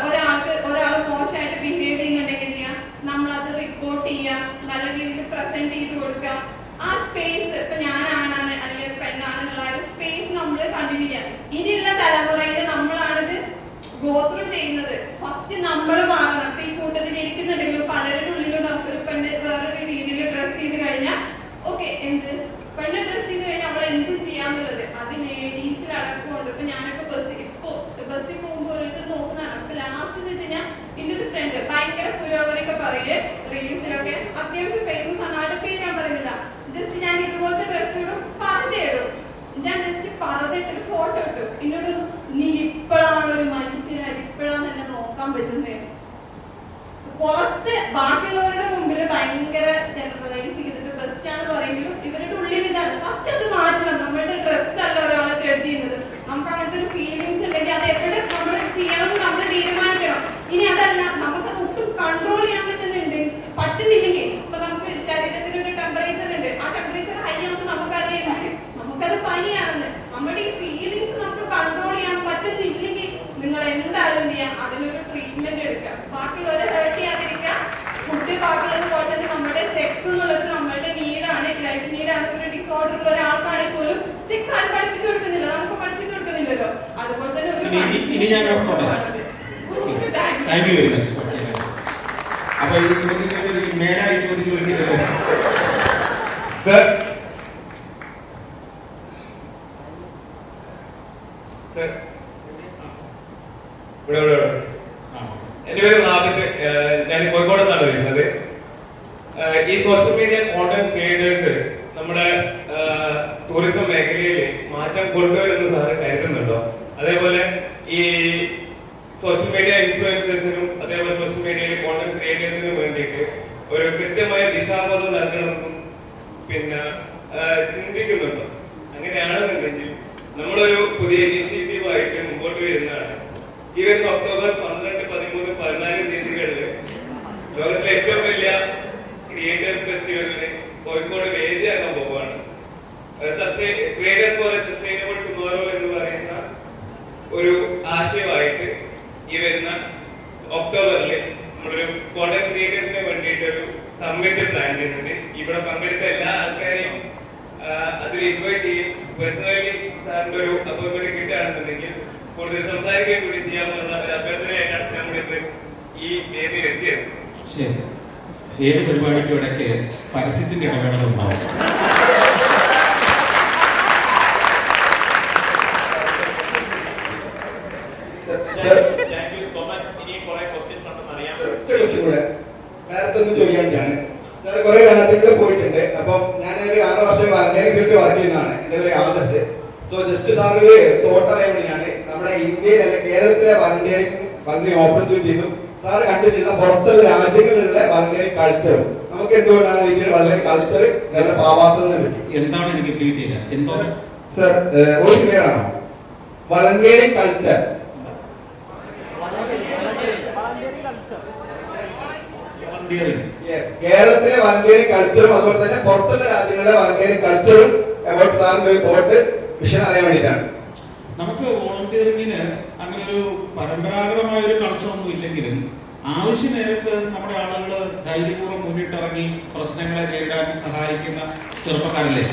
ഒരാൾ മോശമായിട്ട് ബിഹേവ് ചെയ്യുന്നുണ്ടെങ്കിൽ ചെയ്യാം, നമ്മളത് റിപ്പോർട്ട് ചെയ്യാം, നല്ല രീതിയിൽ പ്രസന്റ് ചെയ്ത് കൊടുക്കാം. ആ സ്പേസ് ഇപ്പൊ ഞാനാണ് അല്ലെങ്കിൽ പെണ്ണാണെന്നുള്ള ഒരു സ്പേസ് നമ്മൾ കണ്ടിന്യൂ ചെയ്യാം. ഇനിയുള്ള തലമുറയിൽ നമ്മളാണിത് ഗോത്രൂ ചെയ്യുന്നത്. ഫസ്റ്റ് നമ്മൾ മാറണം. ഇപ്പൊ ഈ കൂട്ടത്തിൽ ഇരിക്കുന്നുണ്ടെങ്കിലും പലരുടെ ഉള്ളിലും നമുക്കൊരു പെണ്ണ് വേറൊരു രീതിയിൽ ഡ്രസ് ചെയ്ത് കഴിഞ്ഞാൽ ഓക്കെ, എന്ത് പെണ്ണ് ഡ്രസ് ചെയ്ത് കഴിഞ്ഞാൽ നമ്മൾ എന്തും ചെയ്യാന്നുള്ളത് അത് ലേഡീസിൽ അടക്കമുണ്ട്. ഇപ്പൊ ഞാനൊക്കെ ബസ്സിൽ പോകുമ്പോൾ ഓരോരുത്തർ നോക്കുന്നതാണ്. അപ്പൊ ലാസ്റ്റ് എന്ന് വെച്ച് കഴിഞ്ഞാൽ എന്റെ ഒരു ഫ്രണ്ട് ഭയങ്കര പുരോഗതിയൊക്കെ പറയേ റീൽസിലൊക്കെ, അത്യാവശ്യം ഫേമസ് ആണ്, ആളുടെ പേര് ഞാൻ പറയുന്നില്ല. ജസ്റ്റ് ഞാൻ ഇതുപോലത്തെ ഡ്രസ് ഇടും, പറഞ്ഞിടും, ഞാൻ ജസ്റ്റ് പറഞ്ഞിട്ടൊരു ഫോട്ടോ ഇട്ടു. എന്നോട് നീ ഇപ്പോഴാണ് ഒരു മനുഷ്യനായിട്ട് ഇപ്പോഴാണ് എന്നെ നോക്കാൻ പറ്റുന്നത്. പുറത്ത് ബാക്കിയുള്ളവരുടെ മുമ്പിൽ ഭയങ്കര ജനറലൈസ് ചെയ്തിട്ട് ബെസ്റ്റ് ആണെന്ന് പറയുമെങ്കിലും ഇവരുടെ ഉള്ളിൽ ഇതാണ്. ഫസ്റ്റ് അത് മാറ്റണം. നമ്മളുടെ ഡ്രസ് അല്ല ഒരാളെ ജഡ്ജ് ചെയ്യുന്നത്. നമുക്ക് അങ്ങനത്തെ ഒരു ഫീലിങ്സ് ഉണ്ടെങ്കിൽ അത് എവിടെ നമ്മൾ ചെയ്യണമെന്ന് നമ്മൾ തീരുമാനിക്കണം. ഇനി അതല്ല, നമുക്കത് ഒട്ടും കൺട്രോൾ ചെയ്യാൻ പറ്റുന്നില്ലെങ്കിൽ ഇപ്പൊ നമുക്ക് ശരീരത്തിന് ഒരു ടെമ്പറേച്ചർ ഉണ്ട്, ആ ടെമ്പറേച്ചർ ഹൈ ആകുമ്പോൾ നമുക്കറിയാം നമുക്കത് പനിയാണെന്ന്. നമ്മുടെ ഈ ഫീലിങ്സ് നമുക്ക് കൺട്രോൾ ചെയ്യാൻ പറ്റുന്നില്ലെങ്കിൽ നിങ്ങൾ എന്തായാലും ചെയ്യാം, അതിനൊരു ട്രീറ്റ്മെന്റ് എടുക്കാം. ബാക്കിയുള്ളവരെ ഹേർട്ട് ചെയ്യാതിരിക്കുക. ഫുഡ് ബാക്കിയുള്ളത് പോലെ തന്നെ നമ്മുടെ സെക്സ് എന്നുള്ളത് നമ്മളുടെ നീഡാണ്, ലൈഫ് നീഡാണ്. ഒരു ഡിസോർഡർ ഉള്ള ഒരാൾക്കാണെങ്കിൽ പോലും സെക്സ് ആരും പഠിപ്പിച്ചു കൊടുക്കുന്നില്ല, നമുക്ക് പഠിപ്പിച്ചു കൊടുക്കുന്നില്ലല്ലോ. അതുപോലെ തന്നെ താങ്ക് യു വെരി മച്ച്. അപ്പൊ ഈ ചോദ്യത്തിന് മേലായി ചോദിച്ചു സർ, എന്റെ പേര് റാബിത്ത്, ഞാൻ കോഴിക്കോട് നിന്നാണ് വരുന്നത്. ഈ സോഷ്യൽ മീഡിയ കോണ്ടന്റ് ക്രിയേറ്റേഴ്സ് നമ്മുടെ ടൂറിസം മേഖലയിൽ മാറ്റം കൊണ്ടുവരുമെന്ന് സാറ് കരുതുന്നുണ്ടോ? അതേപോലെ ഈ സോഷ്യൽ മീഡിയ ഇൻഫ്ലുവൻസേഴ്സിനും അതേപോലെ സോഷ്യൽ മീഡിയയിൽ കോണ്ടന്റ് ക്രിയേറ്റേഴ്സിനും വേണ്ടിയിട്ട് ഒരു കൃത്യമായ ദിശാബോധം നൽകണമെന്നും പിന്നെ ചിന്തിക്കുന്നുണ്ടോ? അങ്ങനെയാണെന്നുണ്ടെങ്കിൽ നമ്മളൊരു പുതിയ ഇനീഷ്യേറ്റീവ് ആയിട്ട് മുമ്പോട്ട് വരുന്നതാണ്. ഈ വരുന്ന ഒക്ടോബർ 12, 13, 14 തീയതികളിൽ ലോകത്തിലെ ഏറ്റവും വലിയ ക്രിയേറ്റേഴ്സ് ഫെസ്റ്റിവലിന് കോഴിക്കോട് വേദിയാക്കാൻ പോവുകയാണ്. Creators for a sustainable tomorrow എന്ന് പറയുന്ന ഒരു ആശയമായിട്ട് ഈ വരുന്ന ഒക്ടോബറിൽ നമ്മളൊരു കോണ്ടന്റ് ക്രിയേറ്റേഴ്സിന് വേണ്ടിയിട്ട് ഒരു സമ്മിറ്റ് പ്ലാൻ ചെയ്യുന്നുണ്ട്. ഇവിടെ പങ്കെടുത്ത എല്ലാ ആൾക്കാരെയും അതിൽ ഇൻവൈറ്റ് ചെയ്യും. പേഴ്സണലി സാറിന്റെ ഒരു അപ്പോയിന്റ്മെന്റ് കിട്ടുകയാണെന്നുണ്ടെങ്കിൽ കൂടുതൽ സംസാരിക്കുകയും കൂടി ചെയ്യാമെന്നുള്ള ഒരു അഭ്യർത്ഥനയായിട്ടാണ് നമ്മളിന്ന് ഈ വേദിയിൽ എത്തിയത്. ശരി, ഏത് പരിപാടിക്കും ഇടയ്ക്ക് പരസ്യത്തിന്റെ ഇടവേള ഉണ്ടാവും. സാർ കുറെ രാജ്യങ്ങളിൽ പോയിട്ടുണ്ട്. അപ്പൊ ഞാൻ ഒരു 6 വർഷം വാലന്റൈൻ ഫീൽഡ് വർക്ക് ചെയ്യുന്നതാണ്. എന്റെ പേര് ആദർശ്. സോ ജസ്റ്റ് സാറിന് തോട്ട് അറിയാൻ വേണ്ടി ഞാൻ നമ്മുടെ ഇന്ത്യയിൽ അല്ലെങ്കിൽ കേരളത്തിലെ വളണ്ടിയറിംഗ് ഓപ്പർച്യൂണിറ്റീസും സാർ കണ്ടിട്ടുള്ള പുറത്തുള്ള രാജ്യങ്ങളിലുള്ള വളണ്ടിയറിംഗ് കൾച്ചറും നമുക്ക് എന്തുകൊണ്ടാണ് ഇന്ത്യയിൽ വളരെ കൾച്ചർ നല്ല പാവാത്തതിനെ പറ്റി എന്താണ് എനിക്ക് ക്ലിയർ ചെയ്ത എന്തോ സർ ഒരു ക്ലിയർ ആണോ? വളണ്ടിയറിംഗ് കൾച്ചർ കേരളത്തിലെ വളണ്ടിയറിംഗ് കൾച്ചറും അതുപോലെ തന്നെ പുറത്തുള്ള രാജ്യങ്ങളിലെ വളണ്ടിയറിംഗ് കൾച്ചറും അബൌട്ട് സാറിന്റെ ഒരു തോട്ട് വിഷയം അറിയാൻ വേണ്ടിയിട്ടാണ്. നമുക്ക് വോളണ്ടിയറിങ്ങിന് അങ്ങനെ ഒരു പരമ്പരാഗതമായ ഒരു കൾച്ചറൊന്നും ഇല്ലെങ്കിലും ആവശ്യ നേരത്ത് നമ്മുടെ ആളുകൾ ധൈര്യപൂർവ്വം മുന്നിട്ടിറങ്ങി പ്രശ്നങ്ങളെ നേരിടാൻ സഹായിക്കുന്ന ചെറുപ്പക്കാരല്ലേ.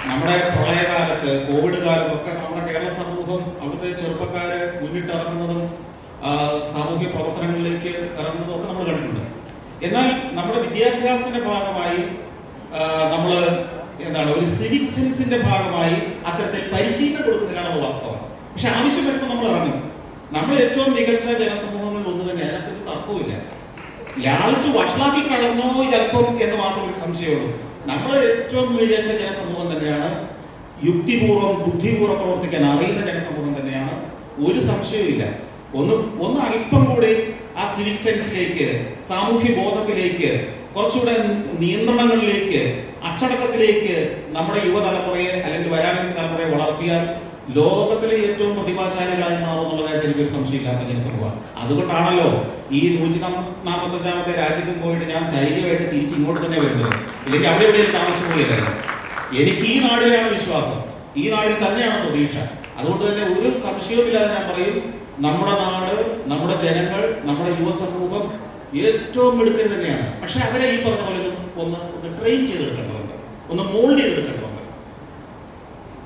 നമ്മുടെ പ്രളയകാലത്ത് കോവിഡ് കാലത്തൊക്കെ നമ്മുടെ കേരള സമൂഹം അവിടുത്തെ ചെറുപ്പക്കാർ മുന്നിട്ടിറങ്ങുന്നതും സാമൂഹ്യ പ്രവർത്തനങ്ങളിലേക്ക് ഇറങ്ങുന്നതും ഒക്കെ നമ്മൾ കണ്ടിട്ടുണ്ട്. എന്നാൽ നമ്മുടെ വിദ്യാഭ്യാസത്തിന്റെ ഭാഗമായി നമ്മൾ എന്താണ് ഒരു സിവിക് സെൻസിന്റെ ഭാഗമായി അത്തരത്തിൽ പരിശീലനം കൊടുക്കുന്നില്ല എന്നുള്ള വാസ്തവം. പക്ഷെ ആവശ്യം വരുമ്പോൾ നമ്മൾ ഇറങ്ങും. നമ്മൾ ഏറ്റവും മികച്ച ജനസമൂഹങ്ങളിൽ ഒന്ന് തന്നെ, അതിനകത്തൊരു തർക്കമില്ല. ലാളിച്ച് വഷളാക്കി കളഞ്ഞോ ചിലപ്പം എന്ന് മാത്രം ഒരു സംശയമുള്ളൂ. നമ്മൾ ഏറ്റവും മികച്ച ജനസമൂഹം തന്നെയാണ്, യുക്തിപൂർവ്വം ബുദ്ധിപൂർവ്വം പ്രവർത്തിക്കാൻ അറിയുന്ന ജനസമൂഹം തന്നെയാണ്, ഒരു സംശയവുമില്ല. ഒന്ന് അല്പം കൂടി ആ സിവിക് സെൻസിലേക്ക്, സാമൂഹ്യ ബോധത്തിലേക്ക്, കുറച്ചുകൂടെ നിയന്ത്രണങ്ങളിലേക്ക്, അച്ചടക്കത്തിലേക്ക് നമ്മുടെ യുവതലമുറയെ അല്ലെങ്കിൽ വരാനിരിക്കുന്ന തലമുറയെ വളർത്തിയാൽ ലോകത്തിലെ ഏറ്റവും പ്രതിഭാശാലികളായി മാറുന്നുള്ള കാര്യത്തിൽ എനിക്കൊരു സംശയമില്ലാത്ത ജനസമൂഹം. അതുകൊണ്ടാണല്ലോ ഈ 145 രാജ്യത്തും പോയിട്ട് ഞാൻ ധൈര്യമായിട്ട് തിരിച്ച് ഇങ്ങോട്ട് തന്നെ വരുന്നത്. ഇല്ലെങ്കിൽ അവിടെ എവിടെയും താമസിക്കുകയില്ലായിരുന്നു. എനിക്ക് ഈ നാടിലാണ് വിശ്വാസം, ഈ നാടിൽ തന്നെയാണ് പ്രതീക്ഷ. അതുകൊണ്ട് തന്നെ ഒരു സംശയവുമില്ലാതെ ഞാൻ പറയും, നമ്മുടെ നാട്, നമ്മുടെ ജനങ്ങൾ, നമ്മുടെ യുവസമൂഹം ഏറ്റവും മിടുക്കൻ തന്നെയാണ്. പക്ഷെ അവരെ ഈ പറഞ്ഞ പോലെ ഒന്ന് ട്രെയിൻ ചെയ്തെടുക്കേണ്ടതുണ്ട്, ഒന്ന് മോൾഡ് ചെയ്തെടുക്കേണ്ടതുണ്ട്.